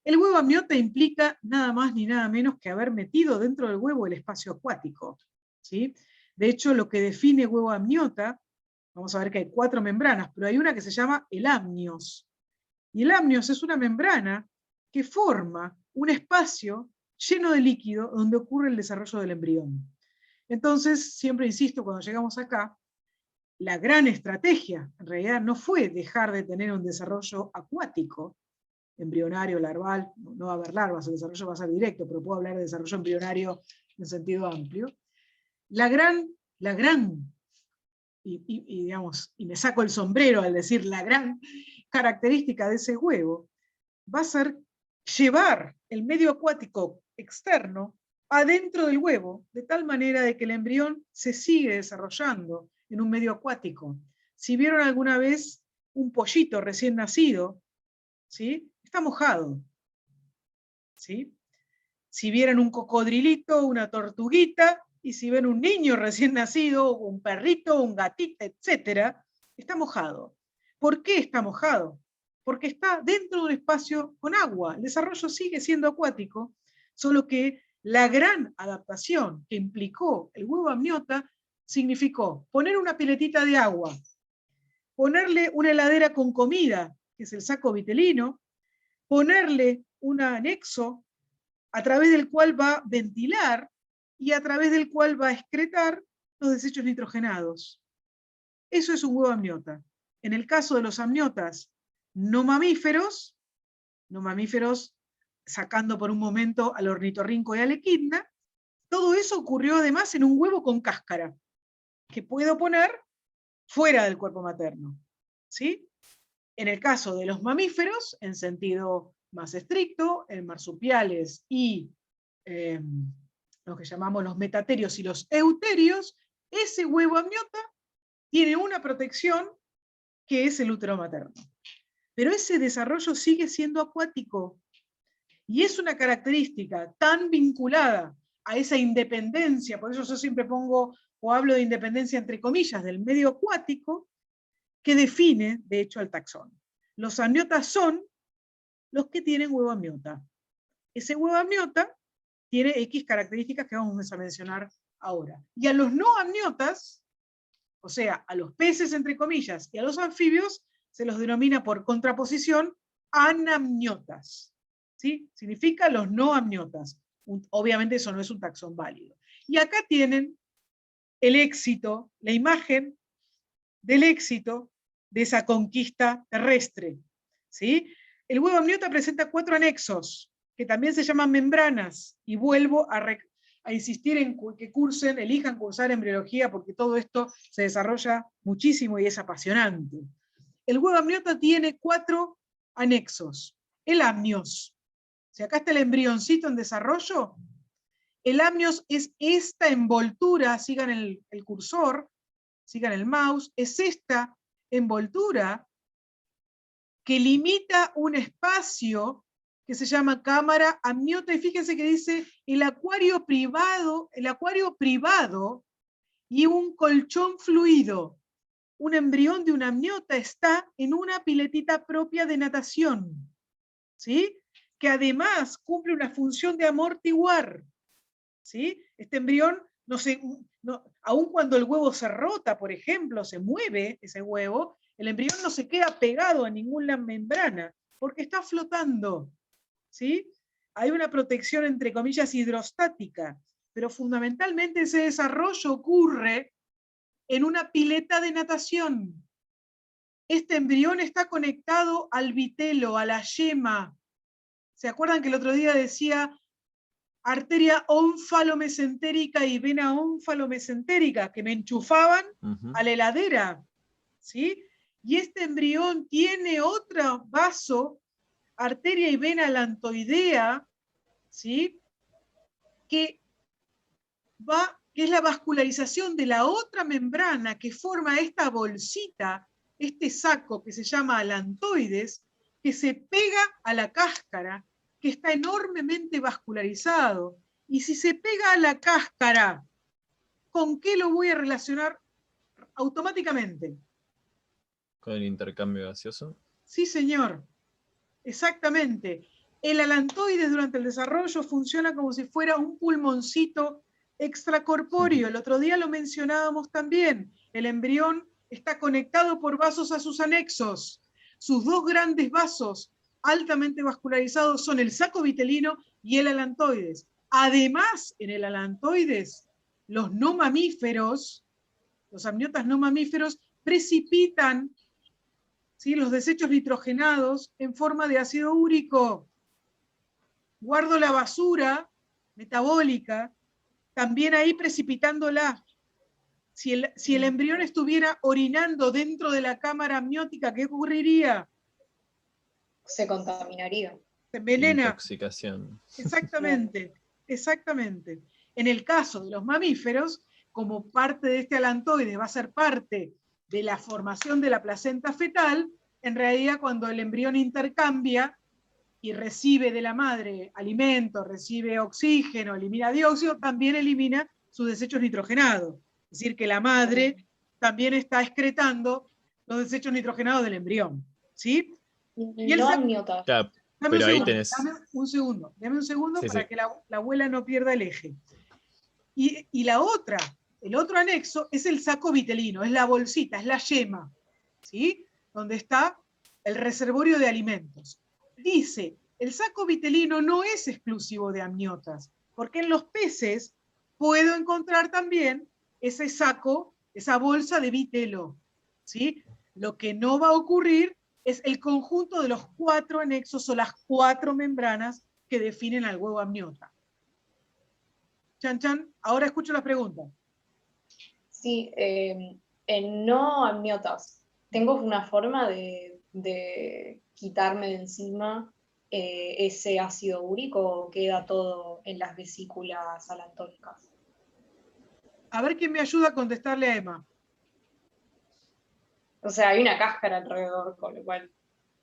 el huevo amniota implica nada más ni nada menos que haber metido dentro del huevo el espacio acuático, ¿sí? De hecho, lo que define huevo amniota, vamos a ver que hay 4 membranas, pero hay una que se llama el amnios. Y el amnios es una membrana que forma un espacio lleno de líquido donde ocurre el desarrollo del embrión. Entonces, siempre insisto, cuando llegamos acá, la gran estrategia, en realidad, no fue dejar de tener un desarrollo acuático, embrionario, larval, no va a haber larvas, el desarrollo va a ser directo, pero puedo hablar de desarrollo embrionario en sentido amplio. La gran, digamos, y me saco el sombrero al decir la gran característica de ese huevo, va a ser llevar el medio acuático externo adentro del huevo, de tal manera de que el embrión se sigue desarrollando en un medio acuático. Si vieron alguna vez un pollito recién nacido, ¿sí? Está mojado, ¿sí? Si vieran un cocodrilito, una tortuguita, y si ven un niño recién nacido, un perrito, un gatito, etc., está mojado. ¿Por qué está mojado? Porque está dentro de un espacio con agua. El desarrollo sigue siendo acuático, solo que la gran adaptación que implicó el huevo amniota significó poner una piletita de agua, ponerle una heladera con comida, que es el saco vitelino, ponerle un anexo a través del cual va a ventilar y a través del cual va a excretar los desechos nitrogenados. Eso es un huevo amniota. En el caso de los amniotas no mamíferos sacando por un momento al ornitorrinco y al equidna, todo eso ocurrió además en un huevo con cáscara, que puedo poner fuera del cuerpo materno. ¿Sí? En el caso de los mamíferos, en sentido más estricto, en marsupiales y lo que llamamos los metaterios y los euterios, ese huevo amniota tiene una protección que es el útero materno. Pero ese desarrollo sigue siendo acuático. Y es una característica tan vinculada a esa independencia, por eso yo siempre pongo o hablo de independencia entre comillas del medio acuático, que define, de hecho, al taxón. Los amniotas son los que tienen huevo amniota. Ese huevo amniota tiene X características que vamos a mencionar ahora. Y a los no amniotas, o sea, a los peces entre comillas y a los anfibios, se los denomina por contraposición anamniotas. ¿Sí? Significa los no amniotas. Obviamente eso no es un taxón válido. Y acá tienen el éxito, la imagen del éxito de esa conquista terrestre. ¿Sí? El huevo amniota presenta 4 anexos, que también se llaman membranas, y vuelvo a insistir en que cursen, elijan cursar embriología, porque todo esto se desarrolla muchísimo y es apasionante. El huevo amniota tiene 4 anexos. El amnios. Si acá está el embrioncito en desarrollo, el amnios es esta envoltura, sigan el cursor, sigan el mouse, es esta envoltura que limita un espacio que se llama cámara amniota, y fíjense que dice el acuario privado y un colchón fluido. Un embrión de una amniota está en una piletita propia de natación, ¿sí? Que además cumple una función de amortiguar, ¿sí? Este embrión, aun cuando el huevo se rota, por ejemplo, se mueve ese huevo, el embrión no se queda pegado a ninguna membrana, porque está flotando, ¿sí? Hay una protección, entre comillas, hidrostática, pero fundamentalmente ese desarrollo ocurre en una pileta de natación. Este embrión está conectado al vitelo, a la yema. ¿Se acuerdan que el otro día decía arteria ónfalo-mesentérica y vena ónfalo-mesentérica, que me enchufaban a la heladera? ¿Sí? Y este embrión tiene otro vaso, arteria y vena lantoidea, ¿sí? que es la vascularización de la otra membrana que forma esta bolsita, este saco que se llama alantoides, que se pega a la cáscara, que está enormemente vascularizado. Y si se pega a la cáscara, ¿con qué lo voy a relacionar automáticamente? ¿Con el intercambio gaseoso? Sí, señor. Exactamente. El alantoides durante el desarrollo funciona como si fuera un pulmoncito extracorpóreo. El otro día lo mencionábamos también. El embrión está conectado por vasos a sus anexos. Sus 2 grandes vasos altamente vascularizados son el saco vitelino y el alantoides. Además, en el alantoides, los no mamíferos, los amniotas no mamíferos, precipitan, ¿sí?, los desechos nitrogenados en forma de ácido úrico. Guardo la basura metabólica también ahí precipitándola. Si el embrión estuviera orinando dentro de la cámara amniótica, ¿qué ocurriría? Se contaminaría. Se envenena. Intoxicación. Exactamente, exactamente. En el caso de los mamíferos, como parte de este alantoide va a ser parte de la formación de la placenta fetal, en realidad cuando el embrión intercambia y recibe de la madre alimento, recibe oxígeno, elimina dióxido, también elimina sus desechos nitrogenados. Es decir, que la madre también está excretando los desechos nitrogenados del embrión. ¿Sí? Y no amniotas. Claro, Dame pero ahí tenés... Dame un segundo Sí, para sí. que la abuela no pierda el eje. Y el otro anexo es el saco vitelino, es la bolsita, es la yema, ¿sí? Donde está el reservorio de alimentos. Dice, el saco vitelino no es exclusivo de amniotas, porque en los peces puedo encontrar también ese saco, esa bolsa de vitelo, ¿sí? Lo que no va a ocurrir es el conjunto de los 4 anexos o las 4 membranas que definen al huevo amniota. Chan, chan, ahora escucho las preguntas. Sí, en no amniotas, ¿tengo una forma de quitarme de encima ese ácido úrico o queda todo en las vesículas alantónicas? A ver quién me ayuda a contestarle a Emma. O sea, hay una cáscara alrededor, con lo cual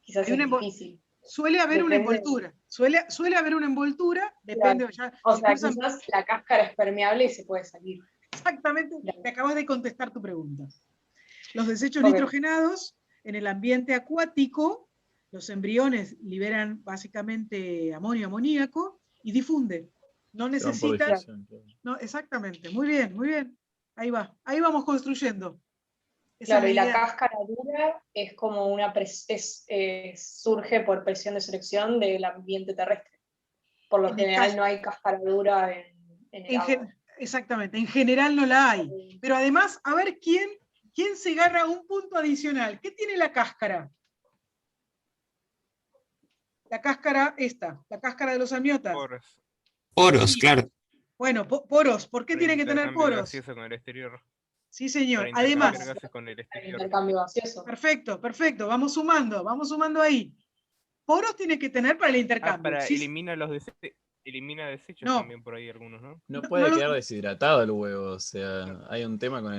quizás es difícil. Suele haber una Depende. envoltura. Suele haber una envoltura, depende. Claro. Ya, O si sea, cursan- quizás la cáscara es permeable y se puede salir. Exactamente, Claro. te acabas de contestar tu pregunta. Los desechos Ok. nitrogenados en el ambiente acuático, los embriones liberan básicamente amonio, amoníaco y difunden. No Se van por necesitan. difusión, claro. No, exactamente, muy bien, muy bien. Ahí va, ahí vamos construyendo. Esa Claro, es y la la idea. cáscara dura es como surge por presión de selección del ambiente terrestre. Por lo En el general caso, no hay cáscara dura en el agua. exactamente, en general no la hay. Pero además, a ver quién se gana un punto adicional. ¿Qué tiene la cáscara? La cáscara esta, la cáscara de los amniotas. Poros. Poros, Sí. claro. Bueno, poros. ¿Por qué Para tiene que tener intercambio poros? gaseoso con el exterior. Sí, señor. Para intercambiar Además, gases con el El exterior. intercambio gaseoso. perfecto, perfecto. Vamos sumando ahí. Poros tiene que tener para el Ah, intercambio. para Sí, elimina desechos no, también por ahí algunos, ¿no? No no puede lo- quedar deshidratado el huevo, o sea, hay un tema con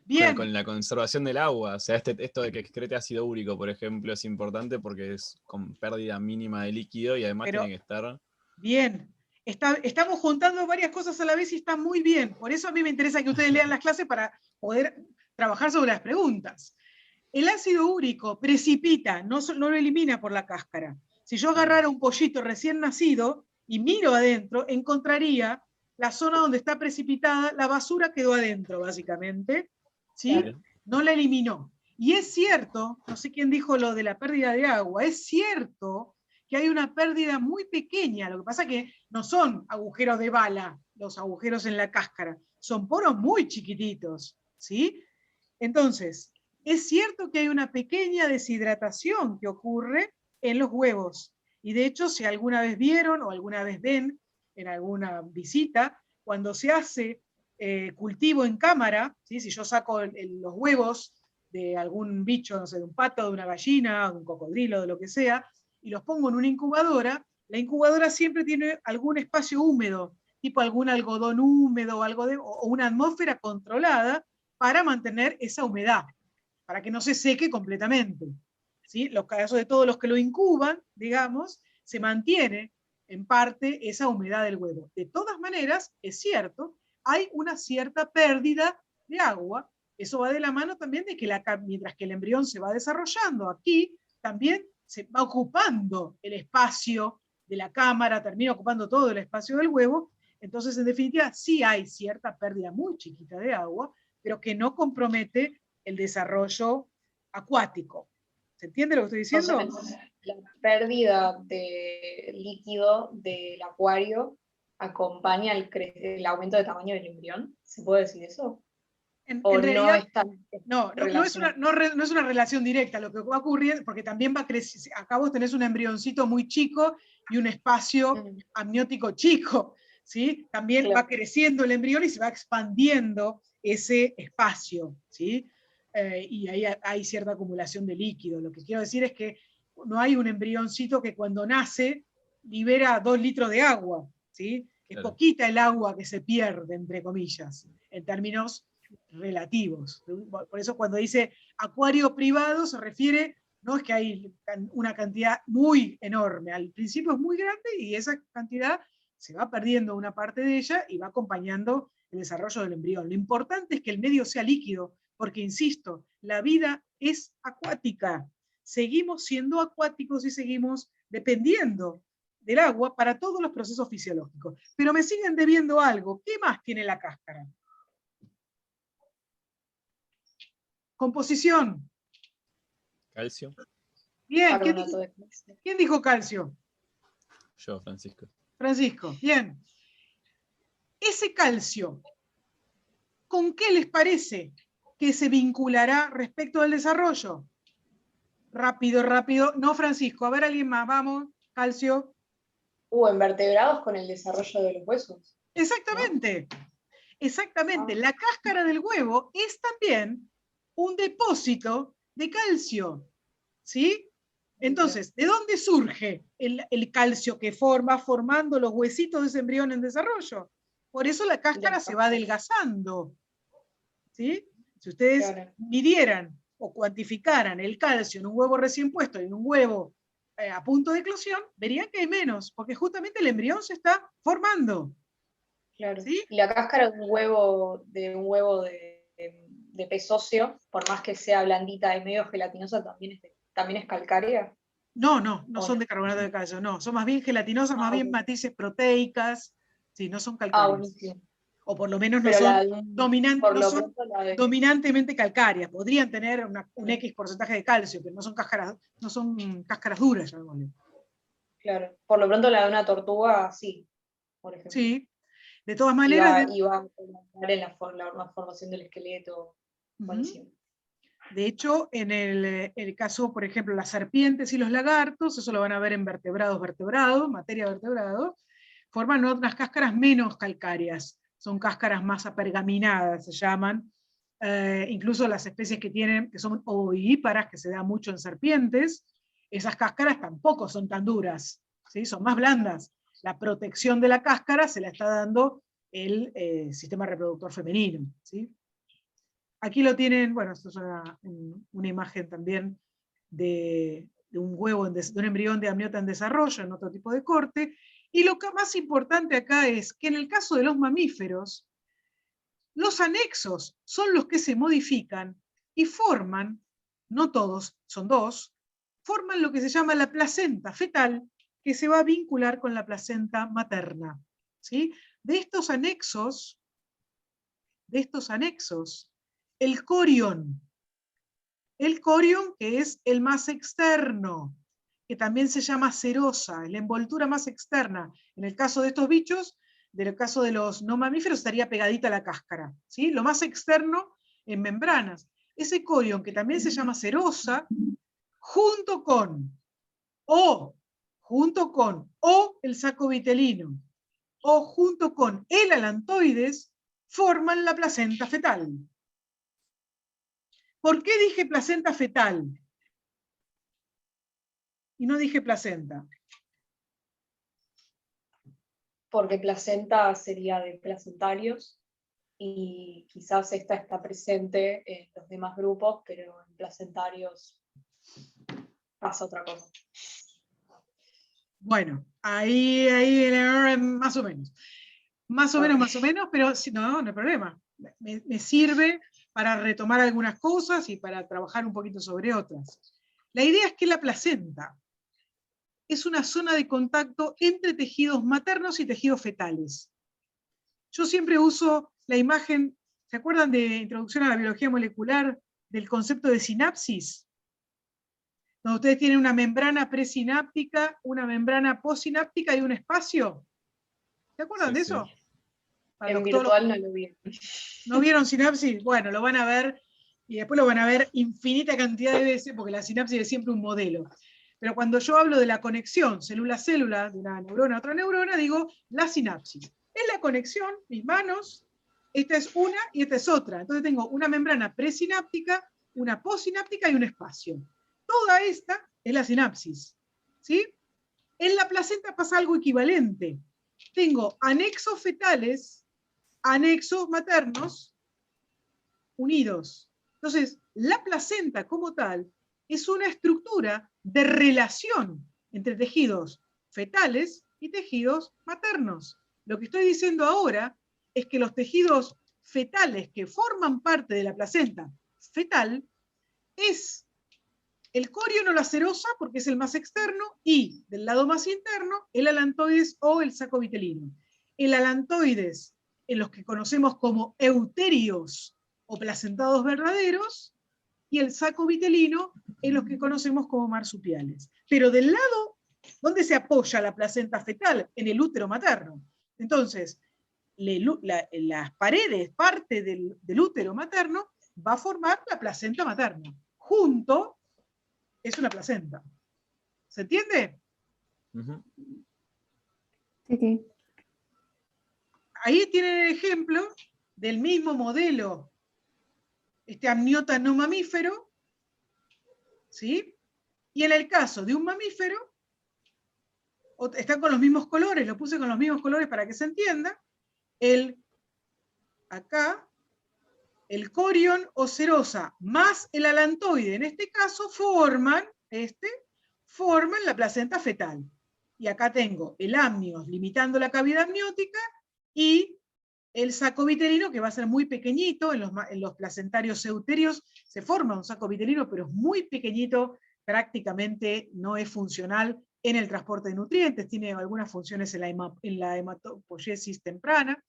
bien, la conservación del agua. O sea, esto de que excrete ácido úrico, por ejemplo, es importante porque es con pérdida mínima de líquido y además pero tiene que estar. bien. Estamos juntando varias cosas a la vez y está muy bien. Por eso a mí me interesa que ustedes lean las clases para poder trabajar sobre las preguntas. El ácido úrico precipita, no lo elimina por la cáscara. Si yo agarrara un pollito recién nacido y miro adentro, encontraría la zona donde está precipitada, la basura quedó adentro, básicamente, ¿sí? Claro. No la eliminó. Y es cierto, no sé quién dijo lo de la pérdida de agua, es cierto que hay una pérdida muy pequeña, lo que pasa es que no son agujeros de bala, los agujeros en la cáscara, son poros muy chiquititos, ¿sí? Entonces, es cierto que hay una pequeña deshidratación que ocurre en los huevos. Y de hecho, si alguna vez vieron o alguna vez ven en alguna visita, cuando se hace cultivo en cámara, ¿sí? Si yo saco los huevos de algún bicho, no sé, de un pato, de una gallina, de un cocodrilo, de lo que sea, y los pongo en una incubadora, la incubadora siempre tiene algún espacio húmedo, tipo algún algodón húmedo o una atmósfera controlada para mantener esa humedad, para que no se seque completamente. ¿Sí? Los casos de todos los que lo incuban, digamos, se mantiene en parte esa humedad del huevo. De todas maneras, es cierto, hay una cierta pérdida de agua. Eso va de la mano también de que mientras que el embrión se va desarrollando aquí, también se va ocupando el espacio de la cámara, termina ocupando todo el espacio del huevo. Entonces, en definitiva, sí hay cierta pérdida muy chiquita de agua, pero que no compromete el desarrollo acuático. ¿Se entiende lo que estoy diciendo? Entonces, la pérdida de líquido del acuario acompaña el aumento de tamaño del embrión. ¿Se puede decir eso? ¿O En realidad, no es tan no es una relación directa. Lo que va a ocurrir, porque también va a crecer, acá vos tenés un embrioncito muy chico y un espacio amniótico chico, ¿sí? También Claro. va creciendo el embrión y se va expandiendo ese espacio, ¿sí? Y ahí hay cierta acumulación de líquido. Lo que quiero decir es que no hay un embrioncito que cuando nace libera 2 litros de agua, ¿sí? Es Claro. poquita el agua que se pierde, entre comillas, en términos relativos. Por eso cuando dice acuario privado se refiere, no es que hay una cantidad muy enorme, al principio es muy grande y esa cantidad se va perdiendo una parte de ella y va acompañando el desarrollo del embrión. Lo importante es que el medio sea líquido, porque insisto, la vida es acuática. Seguimos siendo acuáticos y seguimos dependiendo del agua para todos los procesos fisiológicos. Pero me siguen debiendo algo. ¿Qué más tiene la cáscara? Composición. Calcio. Bien, Carbonato de calcio. ¿quién dijo calcio? Yo, Francisco. Francisco, bien. Ese calcio, ¿con qué les parece que se vinculará respecto al desarrollo? Rápido, rápido. No, Francisco, a ver alguien más, vamos. Calcio. En vertebrados con el desarrollo de los huesos. Exactamente. Exactamente. Ah. La cáscara del huevo es también un depósito de calcio. ¿Sí? Entonces, ¿de dónde surge el calcio que va formando los huesitos de ese embrión en desarrollo? Por eso la cáscara se va adelgazando. ¿Sí? Si ustedes midieran o cuantificaran el calcio en un huevo recién puesto y en un huevo a punto de eclosión, verían que hay menos, porque justamente el embrión se está formando. Claro. ¿Sí? Y la cáscara de un huevo de pez óseo, por más que sea blandita y medio gelatinosa, también es calcárea. No son no? de carbonato de calcio, no, son más bien gelatinosas, más bien matices proteicas, sí, no son Ah, calcáreas. buenísimo. O por lo menos no Pero son, por no lo son pronto la de- dominantemente calcáreas. Podrían tener un X porcentaje de calcio, pero no son cáscaras duras, llamémosle. claro, por lo pronto la de una tortuga, sí, por ejemplo. Sí. De todas Y maneras, va a colaborar en la formación del esqueleto. Buenísimo. de hecho, en el caso, por ejemplo, las serpientes y los lagartos, eso lo van a ver en vertebrados, materia vertebrado, forman otras cáscaras menos calcáreas, son cáscaras más apergaminadas, se llaman. Incluso las especies que son ovovivíparas, que se da mucho en serpientes, esas cáscaras tampoco son tan duras, ¿sí? Son más blandas. La protección de la cáscara se la está dando el sistema reproductor femenino, ¿sí? Aquí lo tienen, bueno, esto es una imagen también de un huevo, de un embrión de amniota en desarrollo, en otro tipo de corte. Y lo que más importante acá es que en el caso de los mamíferos, los anexos son los que se modifican y forman, no todos, son dos, forman lo que se llama la placenta fetal, que se va a vincular con la placenta materna. ¿Sí? De estos anexos, el corión que es el más externo, que también se llama serosa, es la envoltura más externa. En el caso de estos bichos, en el caso de los no mamíferos, estaría pegadita a la cáscara, ¿sí? Lo más externo en membranas. Ese corión, que también se llama serosa, junto con el saco vitelino, o junto con el alantoides, forman la placenta fetal. ¿Por qué dije placenta fetal? Y no dije placenta. Porque placenta sería de placentarios y quizás esta está presente en los demás grupos, pero en placentarios pasa otra cosa. Bueno, ahí más o menos. Más o menos, pero si no, no hay problema. Me sirve para retomar algunas cosas y para trabajar un poquito sobre otras. La idea es que la placenta es una zona de contacto entre tejidos maternos y tejidos fetales. Yo siempre uso la imagen, ¿se acuerdan de Introducción a la Biología Molecular, del concepto de sinapsis? Donde ustedes tienen una membrana presináptica, una membrana postsináptica y un espacio. ¿Se acuerdan de eso? En virtual no lo vi. ¿No vieron sinapsis? Bueno, lo van a ver y después lo van a ver infinita cantidad de veces porque la sinapsis es siempre un modelo. Pero cuando yo hablo de la conexión célula-célula, de una neurona a otra neurona, digo la sinapsis. Es la conexión, mis manos, esta es una y esta es otra. Entonces tengo una membrana presináptica, una postsináptica y un espacio. Toda esta es la sinapsis. ¿Sí? En la placenta pasa algo equivalente. Tengo anexos fetales, anexos maternos, unidos. Entonces, la placenta como tal es una estructura de relación entre tejidos fetales y tejidos maternos. Lo que estoy diciendo ahora es que los tejidos fetales que forman parte de la placenta fetal es el corión o la serosa, porque es el más externo, y del lado más interno, el alantoides o el saco vitelino. El alantoides, en los que conocemos como euterios o placentados verdaderos, y el saco vitelino, en los que conocemos como marsupiales. Pero del lado, ¿dónde se apoya la placenta fetal? En el útero materno. Entonces, las paredes, parte del útero materno, va a formar la placenta materna. Junto es una placenta. ¿Se entiende? Sí, sí. Ahí tienen el ejemplo del mismo modelo, este amniota no mamífero, ¿sí? Y en el caso de un mamífero, están con los mismos colores, lo puse con los mismos colores para que se entienda. Acá, el corión o serosa más el alantoide, en este caso, forman la placenta fetal. Y acá tengo el amnios limitando la cavidad amniótica y el saco vitelino, que va a ser muy pequeñito. En los placentarios euterios se forma un saco vitelino, pero es muy pequeñito, prácticamente no es funcional en el transporte de nutrientes, tiene algunas funciones en la hematopoiesis temprana,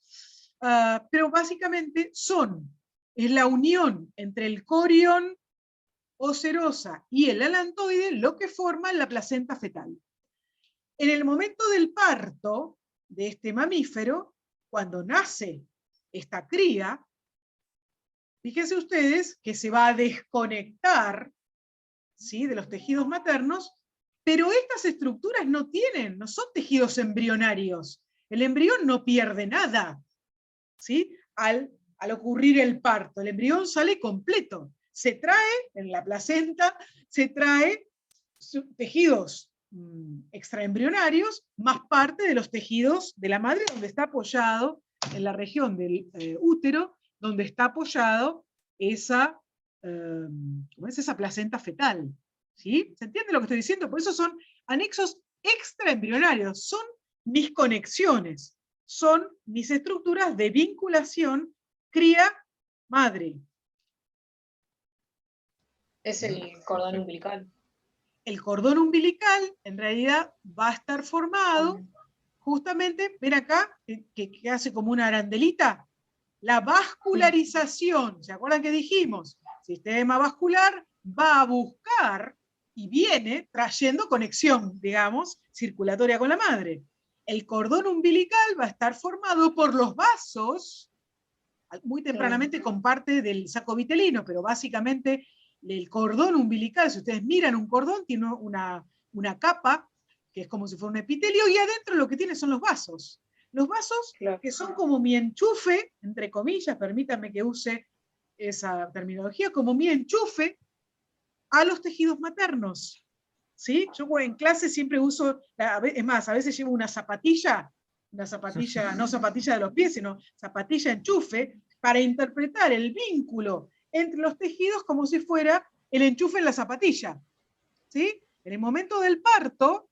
pero básicamente es la unión entre el corión o serosa y el alantoide lo que forma la placenta fetal. En el momento del parto de este mamífero, cuando nace esta cría, fíjense ustedes que se va a desconectar, ¿sí?, de los tejidos maternos, pero estas estructuras no son tejidos embrionarios. El embrión no pierde nada, ¿sí?, al ocurrir el parto. El embrión sale completo. Se trae, en la placenta, se trae tejidos extraembrionarios, más parte de los tejidos de la madre, donde está apoyado, en la región del útero, donde está apoyado esa, ¿cómo es? Esa placenta fetal. ¿Sí? ¿Se entiende lo que estoy diciendo? Por eso son anexos extraembrionarios, son mis conexiones, son mis estructuras de vinculación cría-madre. Es el cordón umbilical. El cordón umbilical en realidad va a estar formado justamente, ven acá, que hace como una arandelita, la vascularización. ¿Se acuerdan que dijimos? Sistema vascular va a buscar y viene trayendo conexión, digamos, circulatoria con la madre. El cordón umbilical va a estar formado por los vasos, muy tempranamente con parte del saco vitelino, pero básicamente el cordón umbilical, si ustedes miran un cordón, tiene una capa, que es como si fuera un epitelio, y adentro lo que tiene son los vasos. Los vasos, claro, que son como mi enchufe, entre comillas, permítanme que use esa terminología, como mi enchufe a los tejidos maternos. ¿Sí? Yo en clase siempre uso, es más, a veces llevo una zapatilla, no zapatilla de los pies, sino zapatilla enchufe, para interpretar el vínculo entre los tejidos como si fuera el enchufe en la zapatilla. ¿Sí? En el momento del parto,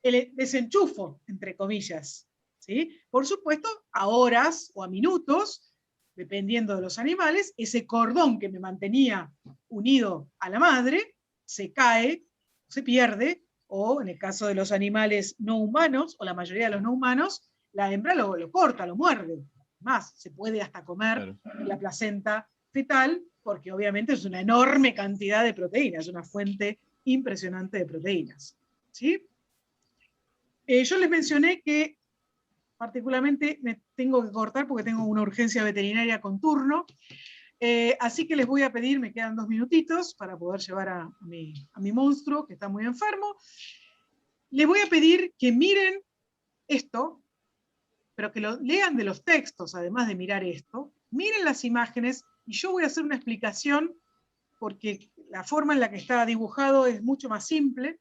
el desenchufo, entre comillas. ¿Sí? Por supuesto, a horas o a minutos, dependiendo de los animales, ese cordón que me mantenía unido a la madre se cae, se pierde, o en el caso de los animales no humanos, o la mayoría de los no humanos, la hembra lo corta, lo muerde. Más, se puede hasta comer la placenta fetal, porque obviamente es una enorme cantidad de proteínas, una fuente impresionante de proteínas. ¿Sí? Yo les mencioné que particularmente me tengo que cortar porque tengo una urgencia veterinaria con turno, así que les voy a pedir, me quedan 2 minutitos para poder llevar a mi monstruo, que está muy enfermo. Les voy a pedir que miren esto, pero que lo lean de los textos, además de mirar esto, miren las imágenes, y yo voy a hacer una explicación, porque la forma en la que está dibujado es mucho más simple,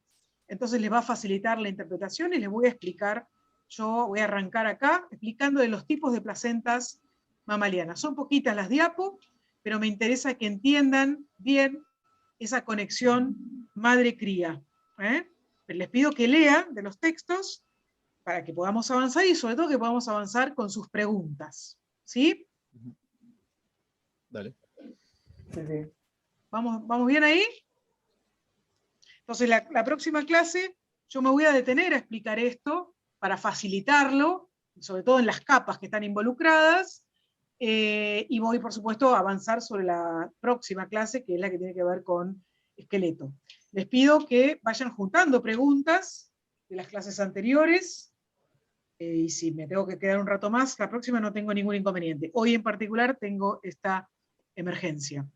entonces les va a facilitar la interpretación, y les voy a explicar. Yo voy a arrancar acá explicando de los tipos de placentas mamalianas. Son poquitas las diapos, pero me interesa que entiendan bien esa conexión madre-cría. Les pido que lean de los textos para que podamos avanzar y sobre todo que podamos avanzar con sus preguntas. ¿Sí? Dale. ¿Vamos bien ahí? Entonces la próxima clase yo me voy a detener a explicar esto para facilitarlo, sobre todo en las capas que están involucradas, y voy, por supuesto, a avanzar sobre la próxima clase, que es la que tiene que ver con esqueleto. Les pido que vayan juntando preguntas de las clases anteriores, y si me tengo que quedar un rato más, la próxima no tengo ningún inconveniente. Hoy en particular tengo esta emergencia.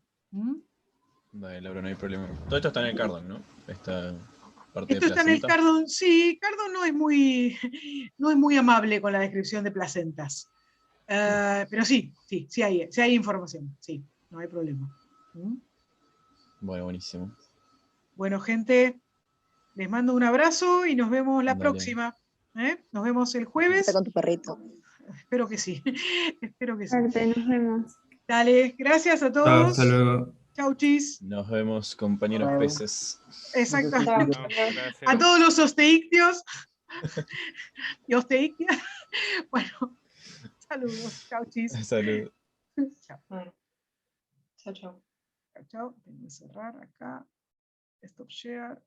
Vale, Laura, no hay problema. Todo esto está en el Cardón, ¿no? Esta parte Esto de está en el placenta. Cardón. Sí, Cardón no es muy amable con la descripción de placentas. Pero sí hay información. Sí, no hay problema. Bueno, buenísimo. Bueno, gente, les mando un abrazo y nos vemos la Dale. próxima. Nos vemos el jueves. Con tu perrito. Espero que sí. Espero que sí. Suerte, nos vemos. Dale, gracias a todos. Hasta luego. Chau, chis. Nos vemos, compañeros Chao. peces. Exactamente. No, gracias. A todos los osteictios y osteictias. Bueno, saludos. Chau, chis. Salud. Chao. Chao, chao. Chao. Tengo que cerrar acá. Stop share.